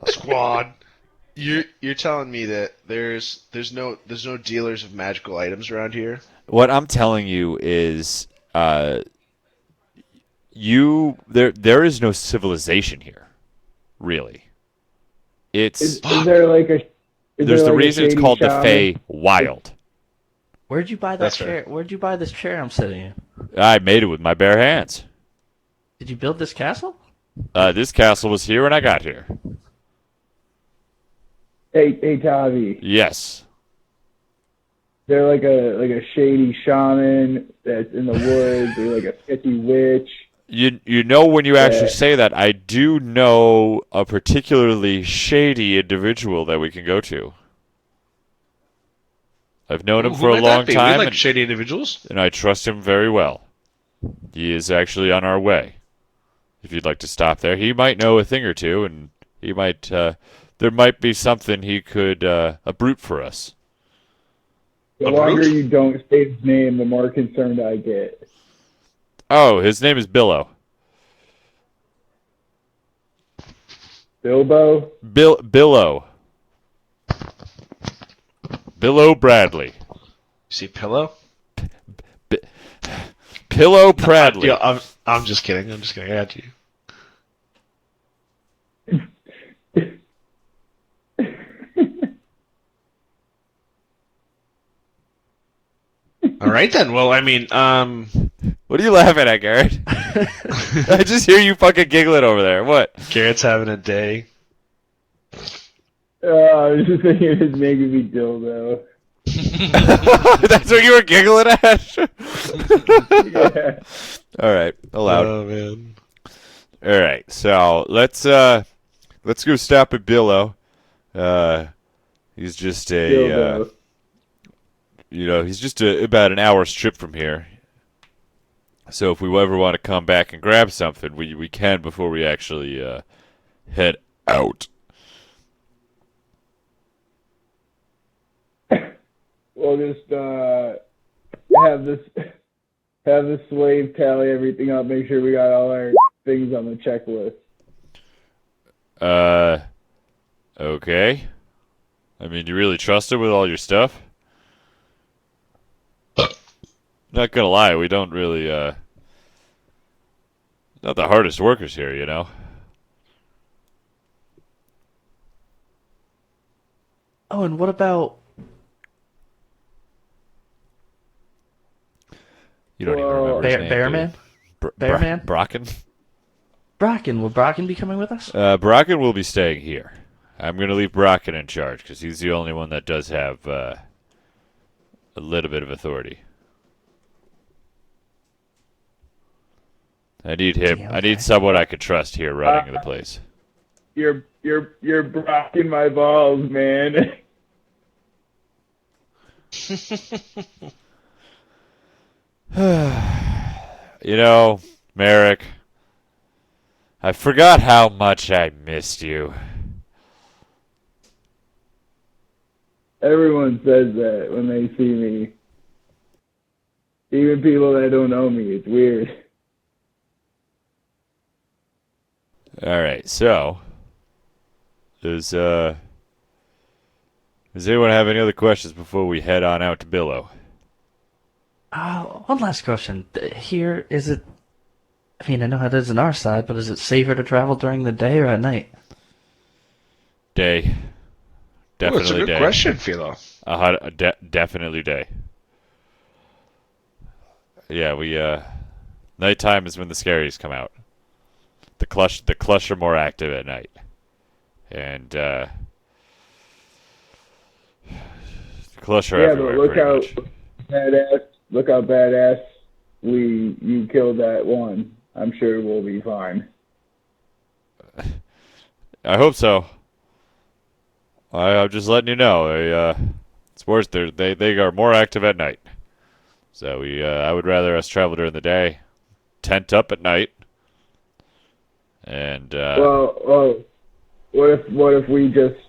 squad. You're telling me that there's no dealers of magical items around here? What I'm telling you is, there is no civilization here, really. It's Is there like a? Is there's there the like a reason it's shady called the shaman? Fey Wild. Where'd you buy that That's chair? fair. Where'd you buy this chair I'm sitting in? I made it with my bare hands. Did you build this castle? This castle was here when I got here. Hey, Tavi. Yes. They're like a shady shaman that's in the woods, or like a sketchy witch. You know, when you actually Yeah. say that, I do know a particularly shady individual that we can go to. I've known him Who for a might that long be? time, We like shady individuals. and I trust him very well. He is actually on our way. If you'd like to stop there, he might know a thing or two, and he might. There might be something he could uproot for us. The A longer brute? you don't say his name, the more concerned I get. Oh, his name is Billow. Bilbo? Billow. Billow Bradley. See pillow? Pillow Bradley. Yeah, I'm just kidding. I'm just kidding. I got you. All right then. Well, I mean, What are you laughing at, Garrett? I just hear you fucking giggling over there. What? Garrett's having a day. I was just thinking it was making me dildo. That's what you were giggling at? Yeah. All right, allowed. Oh man. All right, so let's go stop at Billow. He's just Dildo. he's just about an hour's trip from here. So if we ever want to come back and grab something, we can before we actually head out. We'll just have the slave tally everything up, make sure we got all our things on the checklist. Okay. I mean, you really trust her with all your stuff? Not gonna lie, we don't really, not the hardest workers here, you know? Oh, and what about? You don't even Well, remember his name, do you? Bearman? Bearman? Bracken? Bracken. Will Bracken be coming with us? Bracken will be staying here. I'm gonna leave Bracken in charge, because he's the only one that does have, a little bit of authority. I need him. Yeah, I okay. need someone I could trust here running the place. You're rocking my balls, man. You know, Merrick, I forgot how much I missed you. Everyone says that when they see me. Even people that don't know me. It's weird. All right, so does anyone have any other questions before we head on out to Billow? One last question. Here, is it? I mean, I know it is on our side, but is it safer to travel during the day or at night? Day. Oh, it's a Definitely good day. question, Philo. Definitely day. Yeah, nighttime is when the scaries come out. The clush are more active at night. And the clush are Yeah, everywhere but look pretty how much. badass. Look how badass you killed that one. I'm sure we'll be fine. I hope so. I'm just letting you know. It's worse. They are more active at night. So I would rather us travel during the day, tent up at night, and Well, what if we just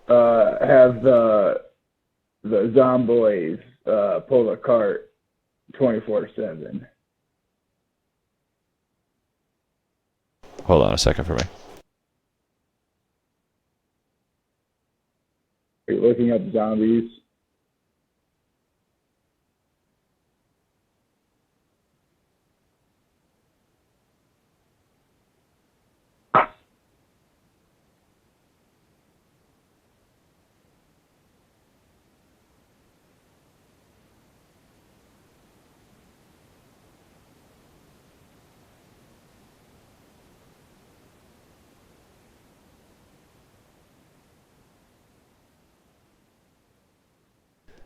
have the zomboys pull the cart 24/7? hold on a second for me. Are you looking up zombies?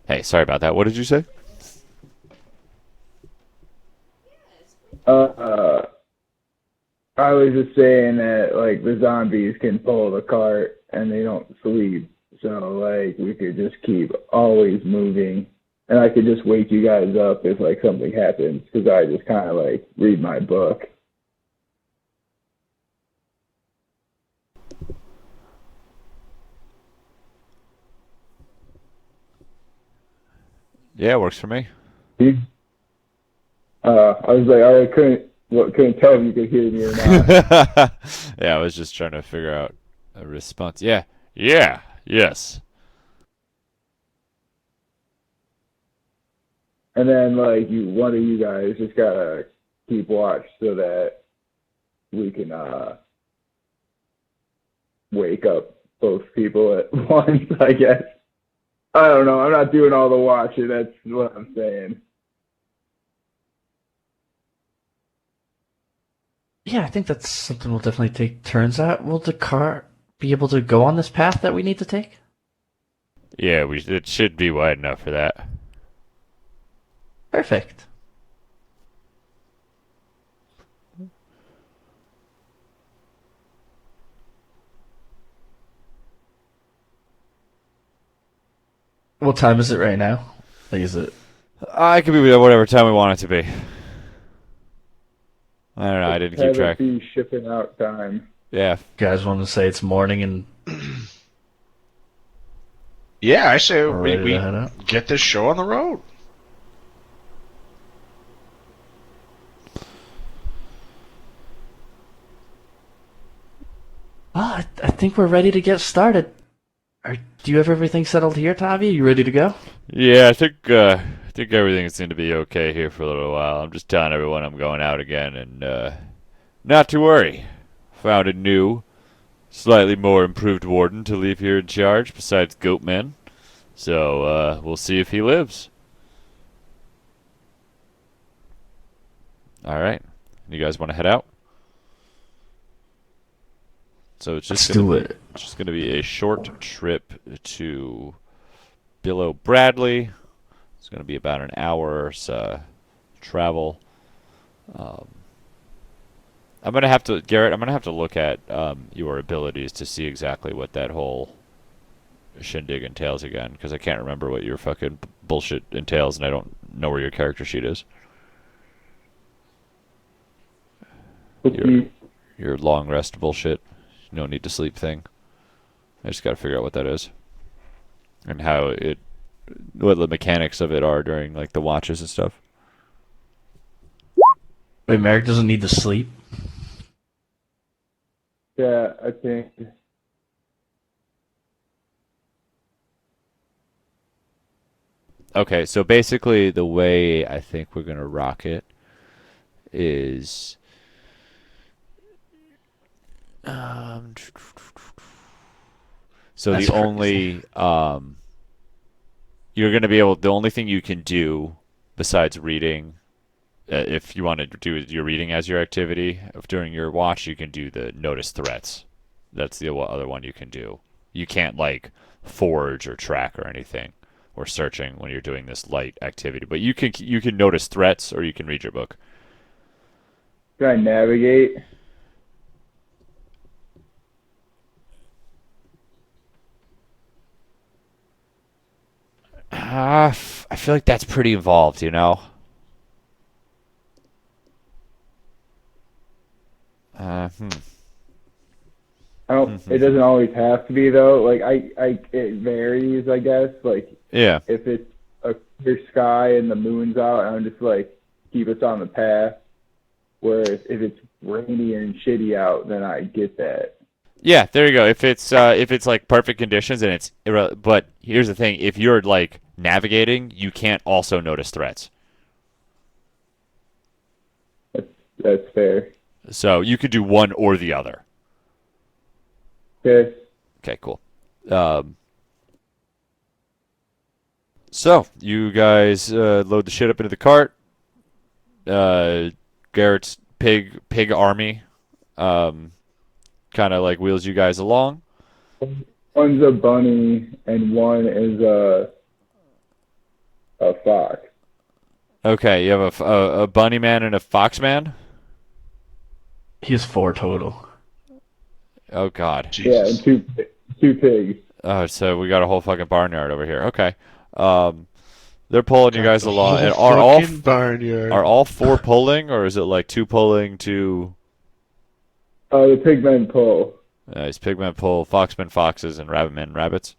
Hey, sorry about that. What did you say? Uh, I was just saying that like the zombies can pull the cart and they don't sleep, so like we could just keep always moving, and I could just wake you guys up if like something happens because I just kind of like read my book. Yeah, works for me. I was like, I couldn't tell if you could hear me or not. Yeah, I was just trying to figure out a response. Yeah, yeah, yes. And then like one of you guys just gotta keep watch so that we can wake up both people at once, I guess. I don't know. I'm not doing all the watching. That's what I'm saying. Yeah, I think that's something we'll definitely take turns at. Will the car be able to go on this path that we need to take? Yeah, it should be wide enough for that. Perfect. What time is it right now? Like, is it? I could be there whatever time we want it to be. I don't know. I didn't keep Have track. it be shipping out time. Yeah. You guys want to say it's morning and Yeah, I say we're ready to head out? get this show on the road. Well, I think we're ready to get started. Do you have everything settled here, Tavi? Are you ready to go? Yeah, I think everything's going to be okay here for a little while. I'm just telling everyone I'm going out again, and not to worry. Found a new, slightly more improved warden to leave here in charge, besides Goatman. So we'll see if he lives. All right, you guys want to head out? So it's Let's do it. It's just gonna be a short trip to Billow Bradley. It's gonna be about an hour's travel. Um, I'm gonna have to, Garrett. I'm gonna have to look at your abilities to see exactly what that whole shindig entails again, because I can't remember what your fucking bullshit entails, and I don't know where your character sheet is. Your long rest bullshit. No need to sleep thing. I just got to figure out what that is. And what the mechanics of it are during like the watches and stuff. Wait, Merrick doesn't need to sleep? Yeah, I think. Okay, so basically the way I think we're gonna rock it is so That's the crazy. only you're gonna be able the only thing you can do besides reading if you want to do your reading as your activity during your watch, you can do the notice threats. That's the other one you can do. You can't like forge or track or anything or searching when you're doing this light activity, but you can notice threats or you can read your book. Can I navigate? I feel like that's pretty involved, you know. Hmm. I don't. It doesn't always have to be though. Like it varies, I guess. Like Yeah. if it's a clear sky and the moon's out, I'm just like keep us on the path. Whereas if it's rainy and shitty out, then I get that. Yeah, there you go. If it's like perfect conditions and but here's the thing: if you're like navigating, you can't also notice threats. That's fair. So you could do one or the other. Okay. Okay, cool. So you guys load the shit up into the cart. Garrett's pig army kind of like wheels you guys along. One's a bunny and one is a fox. Okay, you have a bunny man and a fox man. He has 4 total. Oh God. Yeah, and two pigs. Oh, so we got a whole fucking barnyard over here. Okay. They're pulling you guys The along, and whole fucking barnyard. are all 4 pulling, or is it like 2 pulling, 2? The pigmen pull. Nice. Pigmen pull, foxmen foxes, and rabbitmen rabbits.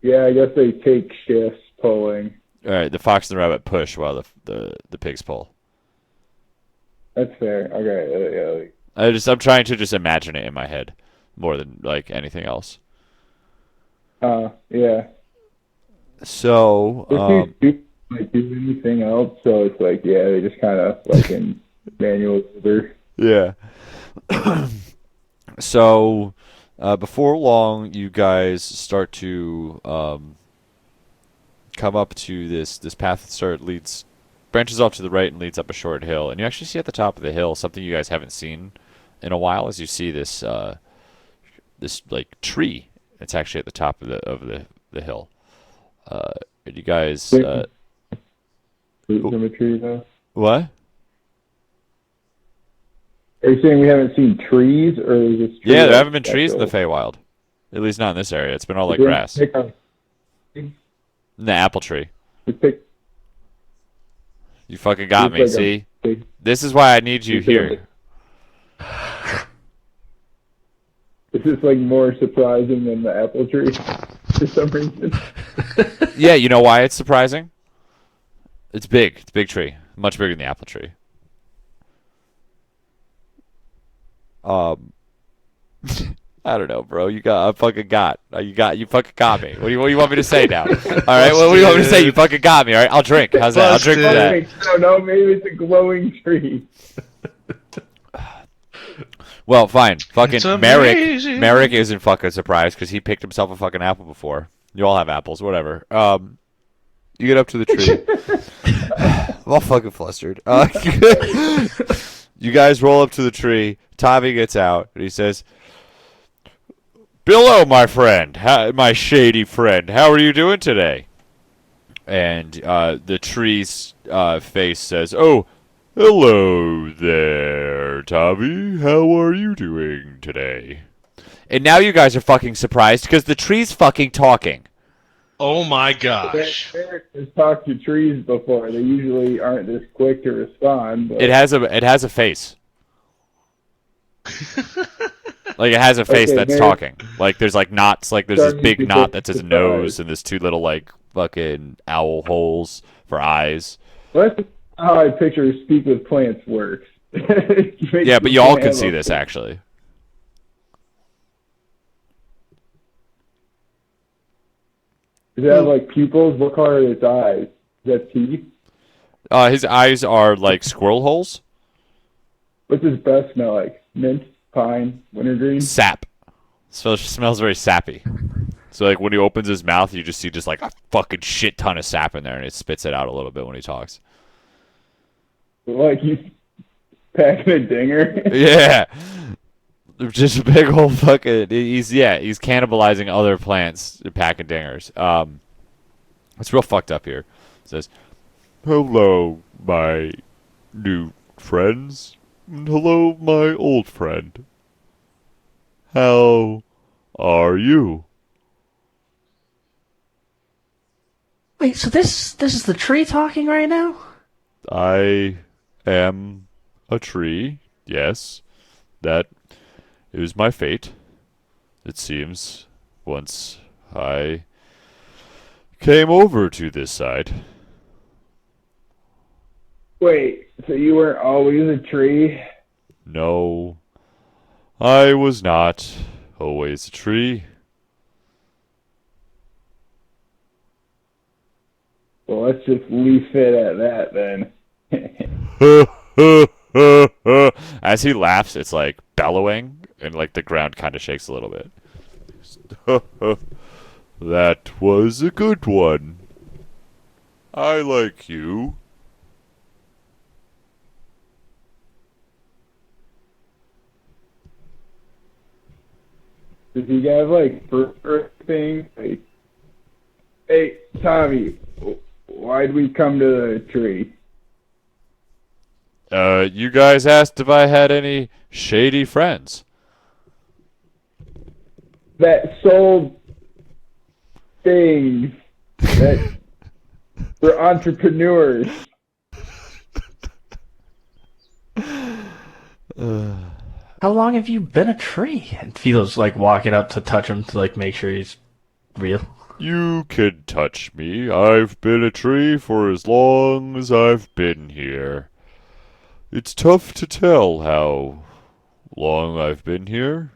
Yeah, I guess they take shifts pulling. All right, the fox and the rabbit push while the pigs pull. That's fair. Okay. I'm trying to just imagine it in my head more than like anything else. Yeah. So, They do like do anything else, so it's like they just kind of like in manual labor. yeah. So, before long, you guys start to come up to this path that branches off to the right and leads up a short hill, and you actually see at the top of the hill something you guys haven't seen in a while. As you see this this like tree, it's actually at the top of the hill. You guys From a tree, though. what? Are you saying we haven't seen trees, or is this? Tree Yeah, there haven't been trees in the Feywild. At least not in this area. It's been all like grass. The apple tree. You fucking got me, see? This is why I need you here. Is this like more surprising than the apple tree for some reason? Yeah, you know why it's surprising? It's big. It's a big tree. Much bigger than the apple tree. I don't know, bro. You fucking got me. What do you want me to say now? All right, what do you want me to say? You fucking got me. All right, I'll drink. How's that? I'll drink for that. I don't know. Maybe it's a glowing tree. Well, fine. Fucking It's amazing. Merrick isn't fucking surprised because he picked himself a fucking apple before. You all have apples, whatever. You get up to the tree. I'm all fucking flustered. You guys roll up to the tree. Tavi gets out and he says, "Billo, my friend, my shady friend, how are you doing today?" And the tree's face says, "Oh, hello there, Tavi. How are you doing today?" And now you guys are fucking surprised because the tree's fucking talking. Oh my gosh. Eric has talked to trees before. They usually aren't this quick to respond. But... It has a face. Like it has a face Okay, that's maybe- talking. Like there's like knots. Like there's this Starting big to knot get that's his surprised. nose, and there's two little like fucking owl holes for eyes. Well, that's how I picture Speak with Plants works. Yeah, but you all can see this actually. Does it have like pupils? What color are its eyes? Is that teeth? His eyes are like squirrel holes. What's his breath smell like? Mint, pine, wintergreen? Sap. Smells very sappy. So like when he opens his mouth, you just see just like a fucking shit ton of sap in there, and it spits it out a little bit when he talks. Like he's packing a dinger? Yeah. Just a big old fucking. He's cannibalizing other plants, packing dingers. It's real fucked up here. It says, "Hello, my new friends. And hello, my old friend. How are you?" Wait, so this is the tree talking right now? I am a tree. Yes, that is my fate. It seems once I came over to this side. Wait, so you weren't always a tree? No, I was not always a tree. Well, let's just leave it at that then. As he laughs, it's like bellowing, and like the ground kind of shakes a little bit. That was a good one. I like you. Does he have like fur thing? Like, hey, Tommy, why'd we come to the tree? You guys asked if I had any shady friends. That sold things that for entrepreneurs. How long have you been a tree? And Philo's like walking up to touch him to like make sure he's real. You can touch me. I've been a tree for as long as I've been here. It's tough to tell how long I've been here.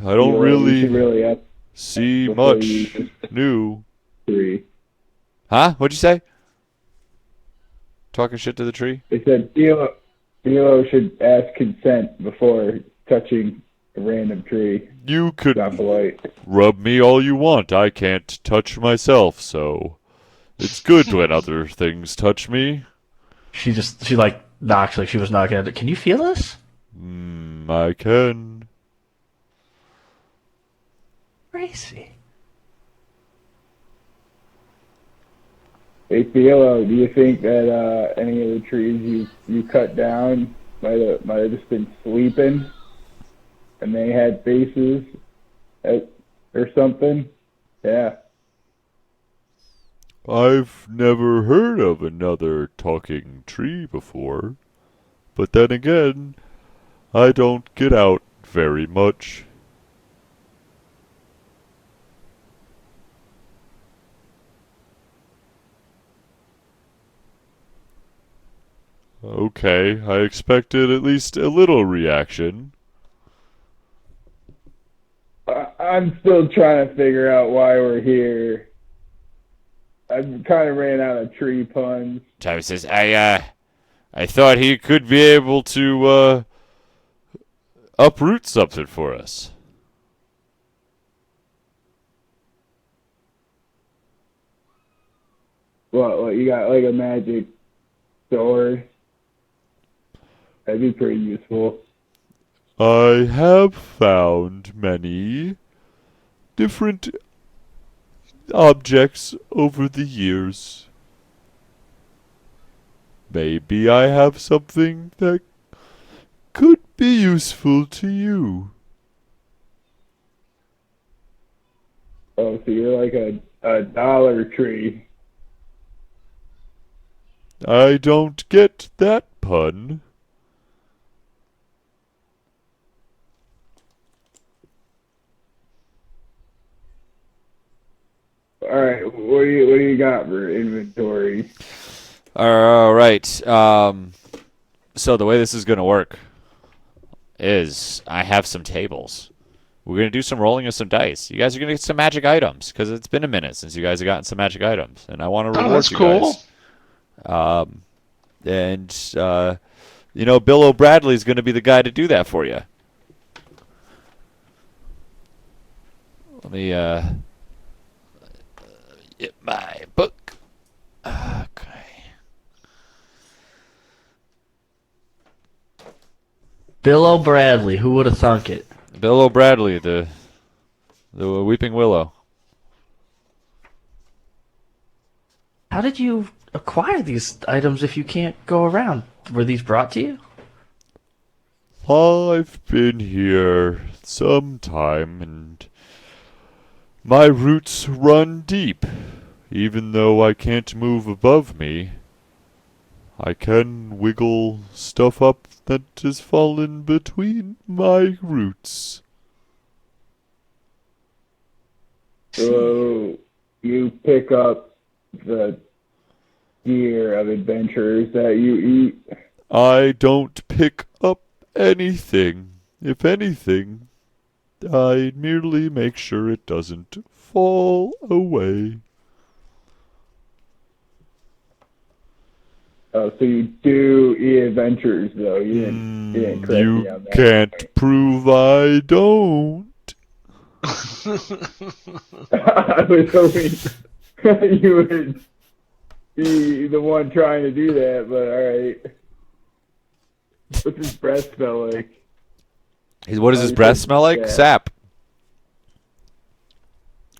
I don't You should really ask see before much you just new. tree. Huh? What'd you say? Talking shit to the tree? They said Philo should ask consent before touching a random tree. You could Not polite. rub me all you want. I can't touch myself, so it's good when other things touch me. She like knocks like she was knocking at it. Can you feel this? I can. Crazy. Hey Philo, do you think that any of the trees you cut down might have just been sleeping, and they had faces, or something? Yeah. I've never heard of another talking tree before, but then again, I don't get out very much. Okay, I expected at least a little reaction. I'm still trying to figure out why we're here. I've kind of ran out of tree puns. Tommy says, I thought he could be able to, uproot something for us. What, you got like a magic sword? That'd be pretty useful. I have found many different objects over the years. Maybe I have something that could be useful to you. Oh, so you're like a Dollar Tree. I don't get that pun. All right, what do you got for inventory? All right. So the way this is going to work is I have some tables. We're going to do some rolling of some dice. You guys are going to get some magic items because it's been a minute since you guys have gotten some magic items, and I want to Oh, reward that's you cool. guys. And Bill O'Bradley's going to be the guy to do that for you. Let me get my book. Okay. Bill O'Bradley, who would have thunk it? Bill O'Bradley, the Weeping Willow. How did you acquire these items if you can't go around? Were these brought to you? I've been here some time, and my roots run deep. Even though I can't move above me, I can wiggle stuff up that has fallen between my roots. So you pick up the gear of adventurers that you eat. I don't pick up anything. If anything, I merely make sure it doesn't fall away. Oh, so you do eat adventurers, though. You didn't correct me on You that. can't prove I don't. I was hoping you would be the one trying to do that, but alright. What's his breath smell like? What does his breath smell like? Yeah. Sap.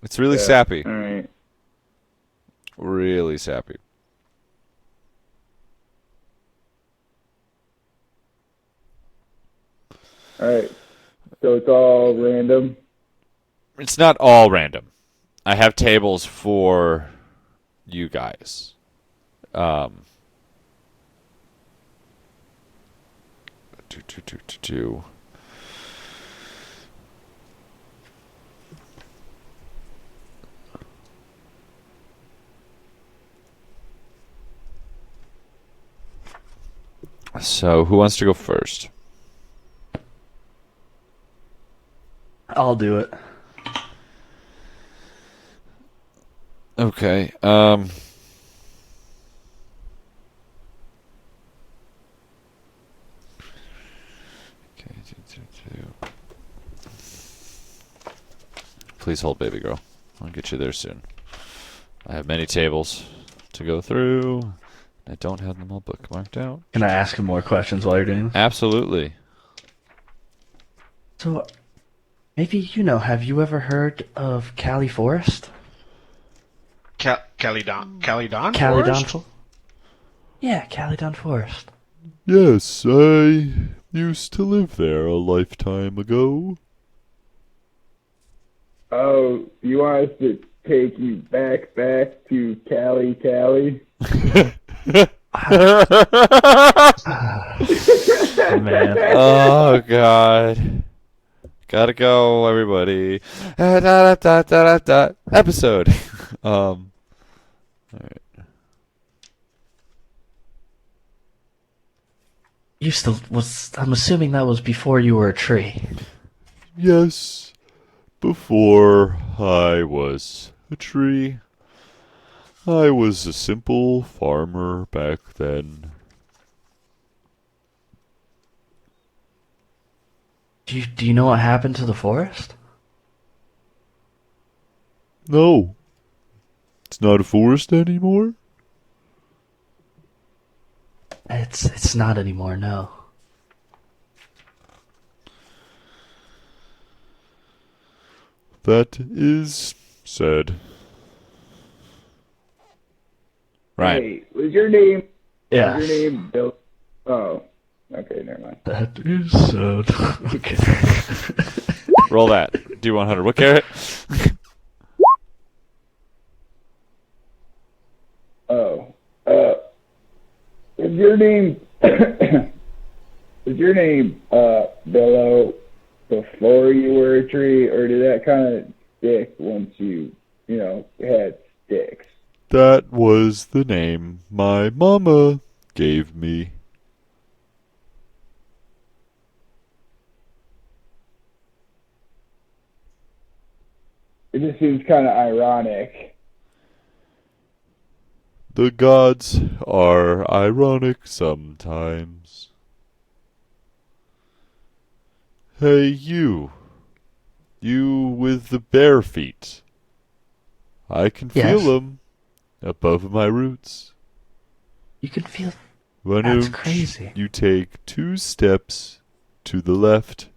It's really Yeah. sappy. Alright. Really sappy. Alright. So it's all random. It's not all random. I have tables for you guys. Do. So, who wants to go first? I'll do it. Okay. Okay. Please hold, baby girl. I'll get you there soon. I have many tables to go through. I don't have them all bookmarked out. Can I ask him more questions while you're doing this? Absolutely. So, maybe have you ever heard of Cali Forest? Calydon Calydon Forest? Forest? Yeah, Calydon Forest. Yes, I used to live there a lifetime ago. Oh, you want us to take you back to Cali? Man. Oh, God. Gotta go, everybody. Episode. All right. I'm assuming that was before you were a tree. Yes, before I was a tree, I was a simple farmer back then. Do you know what happened to the forest? No, it's not a forest anymore. It's not anymore, no. That is said. Right. Hey, was your name Yeah. Bill? Oh, Okay, never mind. That is so. Okay. Roll that. D100. What carrot? Oh. Is your name is your name Bello before you were a tree, or did that kind of stick once you had sticks? That was the name my mama gave me. It just seems kind of ironic. The gods are ironic sometimes. Hey, you. You with the bare feet. I can feel Yes. them above my roots. You can feel. Why That's don't crazy. you take 2 steps to the left?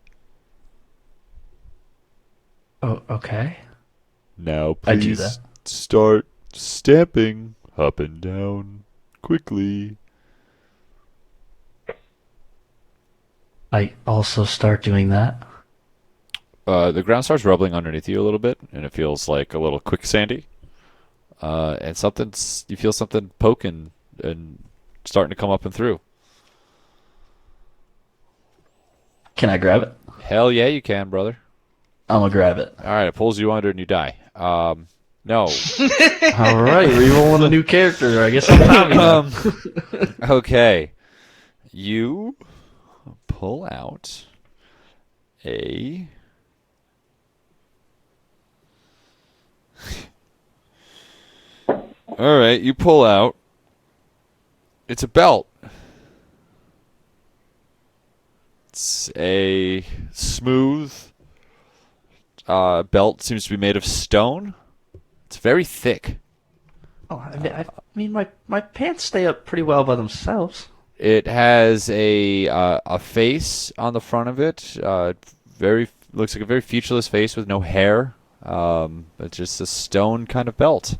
Oh, okay. Now I do please that. start stamping up and down quickly. I also start doing that. The ground starts rubbling underneath you a little bit, and it feels like a little quicksandy. And you feel something poking and starting to come up and through. Can I grab it? Hell yeah, you can, brother. I'm gonna grab it. All right, it pulls you under and you die. No. All right, re-rolling a new character. I guess I'm Tommy now. Okay. You pull out a. All right, you pull out. It's a belt. It's a smooth belt. Seems to be made of stone. It's very thick. Oh, I mean, my pants stay up pretty well by themselves. It has a face on the front of it. Very looks like a very featureless face with no hair. It's just a stone kind of belt.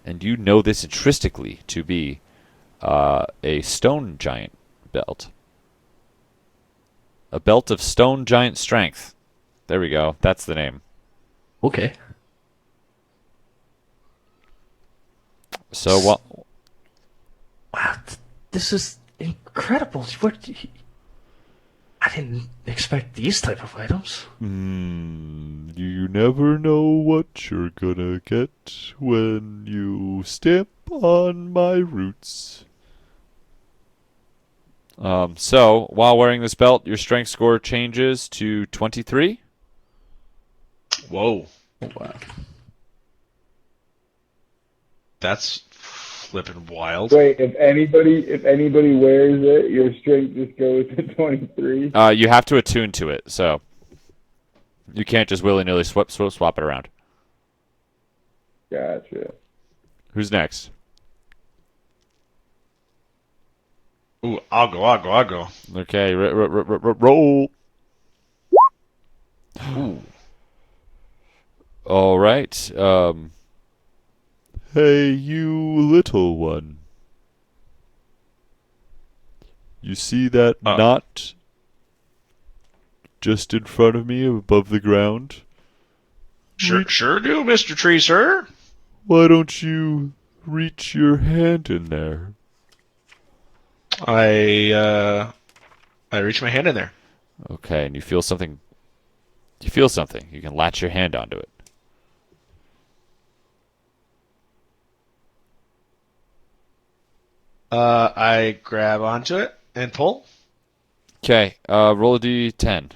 And you know this intrinsically to be a stone giant belt. A belt of stone giant strength. There we go. That's the name. Okay. So what? Wow, this is incredible. I didn't expect these type of items. You never know what you're gonna get when you step on my roots. So while wearing this belt, your strength score changes to 23. Whoa, Oh, wow. that's flipping wild. Wait, if anybody wears it, your strength just goes to 23. You have to attune to it, so you can't just willy-nilly swap it around. Gotcha. Who's next? Ooh, I'll go. Okay, roll. Ooh. All right. Hey, you little one. You see that knot just in front of me above the ground? Sure do, Mr. Tree, sir. Why don't you reach your hand in there? I reach my hand in there. Okay, and you feel something. You feel something. You can latch your hand onto it. I grab onto it and pull. Okay, roll a d10.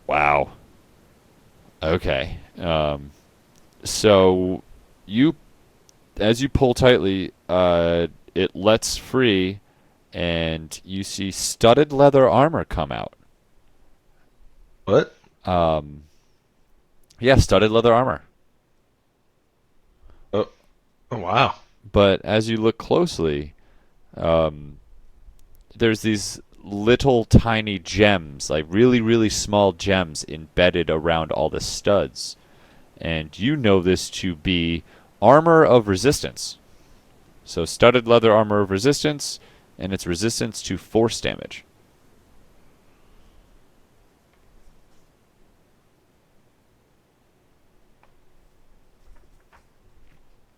Wow. Okay. So as you pull tightly, it lets free, and you see studded leather armor come out. What? Yeah, studded leather armor. Oh wow. But as you look closely, there's these little tiny gems, like really, really small gems embedded around all the studs. and you know this to be armor of resistance. So studded leather armor of resistance, and its resistance to force damage.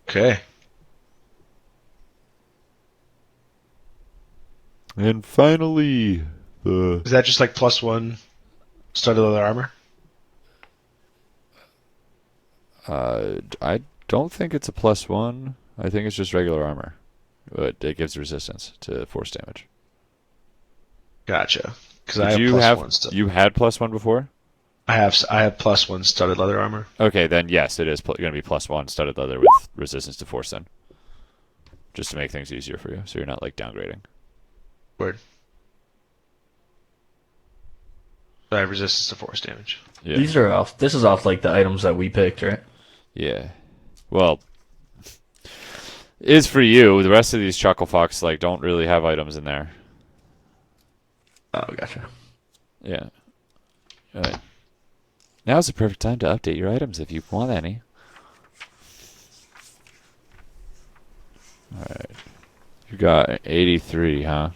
Okay. And finally, the Is that just like +1 studded leather armor? I don't think it's a +1. I think it's just regular armor, but it gives resistance to force damage. Gotcha. Because I Did have you have +1 stuff. you had +1 before? I have +1 studded leather armor. Okay, then yes, it is going to be +1 studded leather with resistance to force then. Just to make things easier for you, so you're not like downgrading. Word. So I have resistance to force damage. Yeah. These are off. This is off like the items that we picked, right? Yeah. Well, is for you. The rest of these Chuckle Fox like don't really have items in there. Oh, gotcha. Yeah. All right. Now's the perfect time to update your items if you want any. All right. You got 83, huh?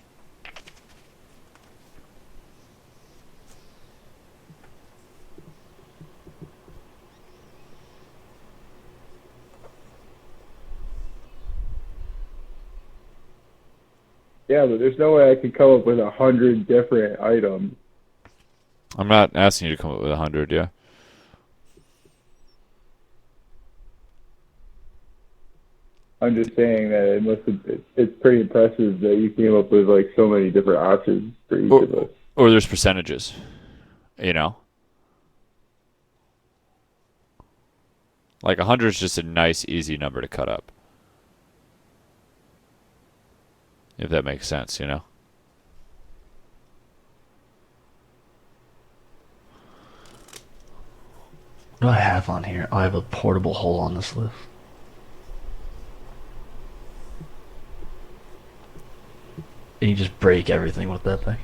Yeah, but there's no way I could come up with 100 different items. I'm not asking you to come up with 100, yeah? I'm just saying that it's pretty impressive that you came up with like so many different options for each of us. Or there's percentages, you know? Like 100 is just a nice, easy number to cut up. If that makes sense, you know? What do I have on here? Oh, I have a portable hole on this list. And you just break everything with that thing.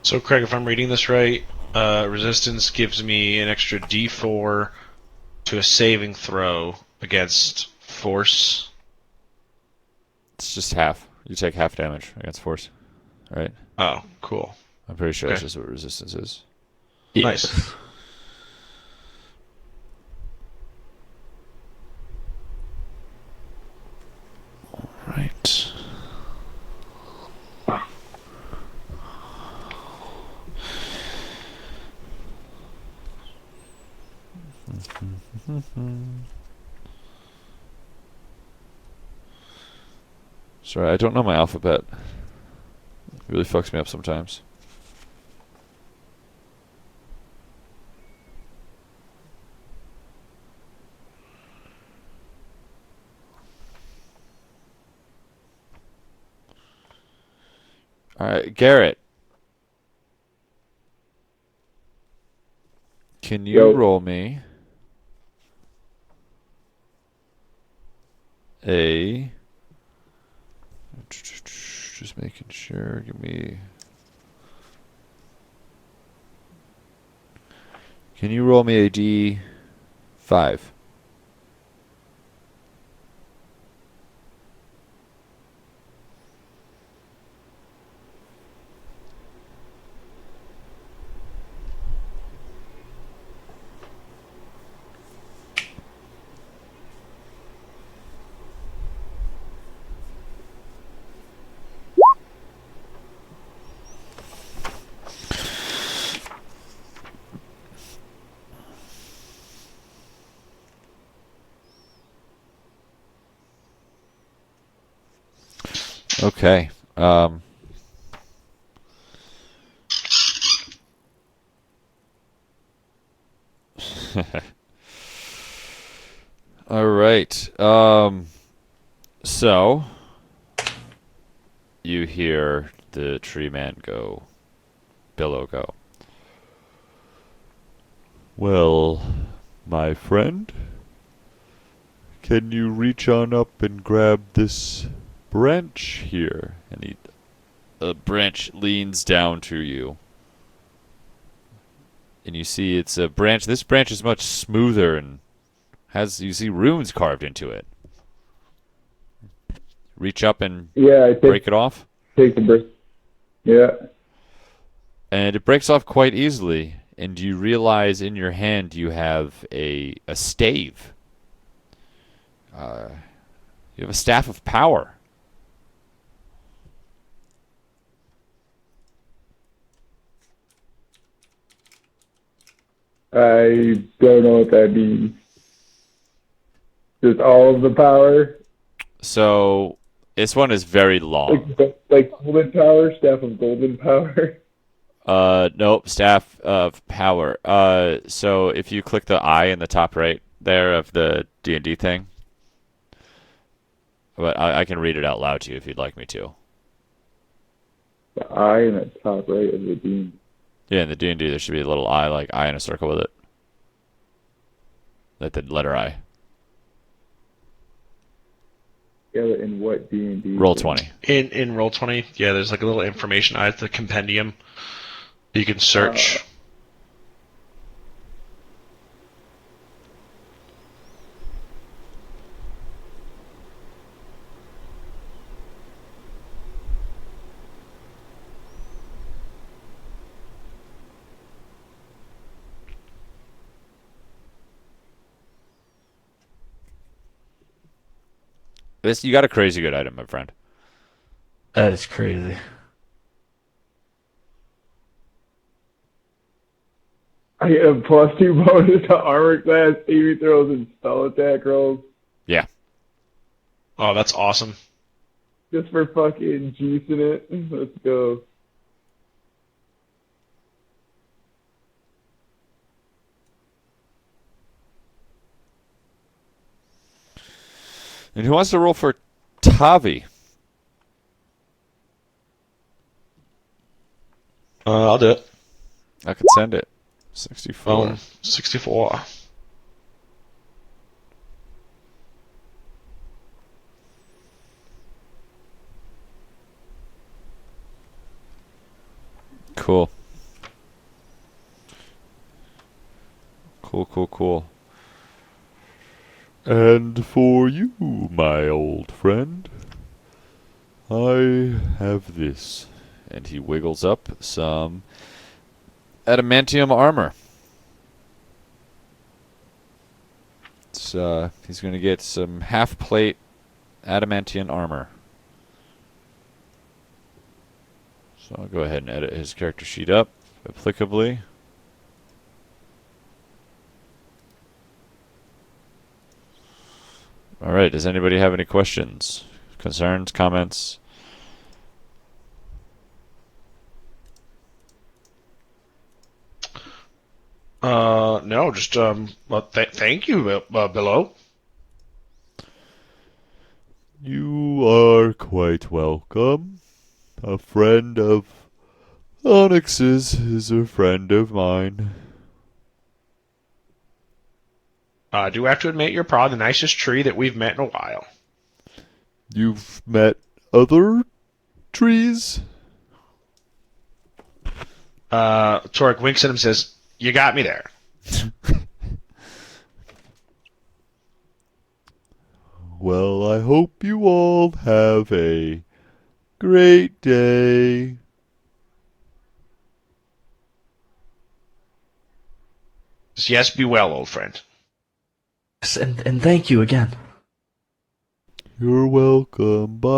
So, Craig, if I'm reading this right, resistance gives me an extra D4 to a saving throw against force. It's just half. You take half damage against force, right? Oh, cool. I'm pretty sure Okay. that's just what resistance is. Nice. Right. Sorry, I don't know my alphabet. It really fucks me up sometimes. Alright, Garrett. Can you Yo. roll me a... Just making sure. Give me... Can you roll me a D5? Okay. All right. So you hear the tree man go. Billow go. Well, my friend, can you reach on up and grab this branch here? And a branch leans down to you. And you see it's a branch. This branch is much smoother and you see runes carved into it. Reach up and break it off. Take the break. Yeah. And it breaks off quite easily. And you realize in your hand you have a stave. You have a staff of power. I don't know what that means. Just all of the power? So this one is very long. Like golden power? Staff of golden power? Nope, staff of power. So if you click the eye in the top right there of the D&D thing, but I can read it out loud to you if you'd like me to. The eye in the top right of the beam. Yeah, in the D&D there should be a little eye, like eye in a circle with it. Like the letter I. Yeah, but in what D&D? Roll 20. In Roll20, yeah, there's like a little information at the compendium you can search. You got a crazy good item, my friend. That is crazy. I get a +2 bonus to armor class, saving throws, and spell attack rolls. Yeah. Oh, that's awesome. Just for fucking juicing it. Let's go. And who wants to roll for Tavi? I'll do it. I can send it. 64. 64. Cool. Cool. And for you, my old friend, I have this. And he wiggles up some adamantium armor. He's going to get some half-plate adamantium armor. So I'll go ahead and edit his character sheet up, applicably. Alright, does anybody have any questions, concerns, comments? No, just thank you, Billow. You are quite welcome. A friend of Onyx's is a friend of mine. I do have to admit, you're probably the nicest tree that we've met in a while. You've met other trees? Torek winks at him and says, "You got me there." Well, I hope you all have a great day. Yes, be well, old friend. Yes, and thank you again. You're welcome. Bye.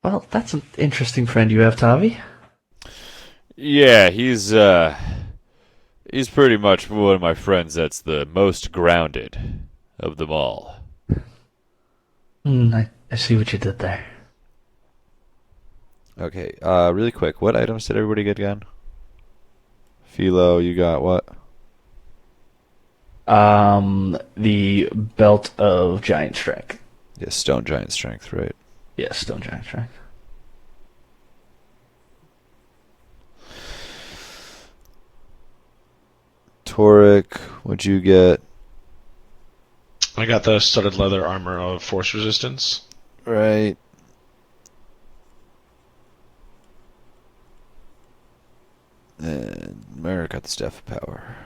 Well, that's an interesting friend you have, Tavi. Yeah, he's pretty much one of my friends that's the most grounded of them all. I see what you did there. Okay, really quick, what items did everybody get again? Philo, you got what? The belt of giant strength. Yeah, stone giant strength, right? Yes, stone giant strength. Toric, what'd you get? I got the studded leather armor of force resistance. Right. And Merrick got the staff of power.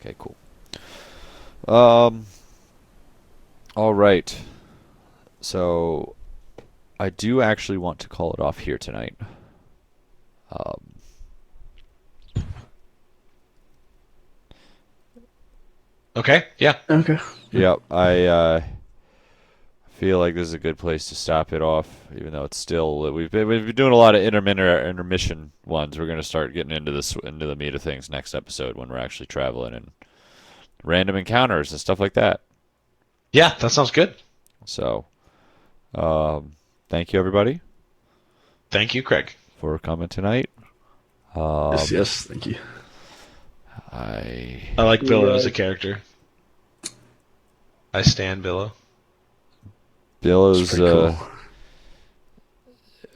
Okay, cool. All right. So, I do actually want to call it off here tonight. Um, Okay, yeah. Okay. yeah, I feel like this is a good place to stop it off, even though it's still we've been doing a lot of intermission ones. We're gonna start getting into the meat of things next episode when we're actually traveling and random encounters and stuff like that. Yeah, that sounds good. So, thank you everybody Thank you, Craig. for coming tonight. Yes, thank you. I like Billow as a Yeah. character. I stand Billow. Billow's, It's pretty cool.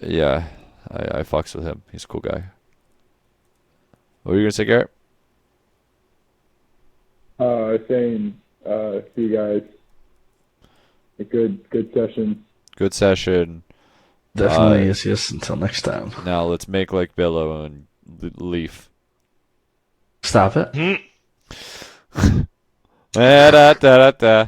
yeah, I fucks with him. He's a cool guy. What were you gonna say, Garrett? Saying, see you guys. A good session. Good session. Definitely yes. Until next time. Now let's make like Billow and Leaf. Stop it. Hmm. Da da da da da.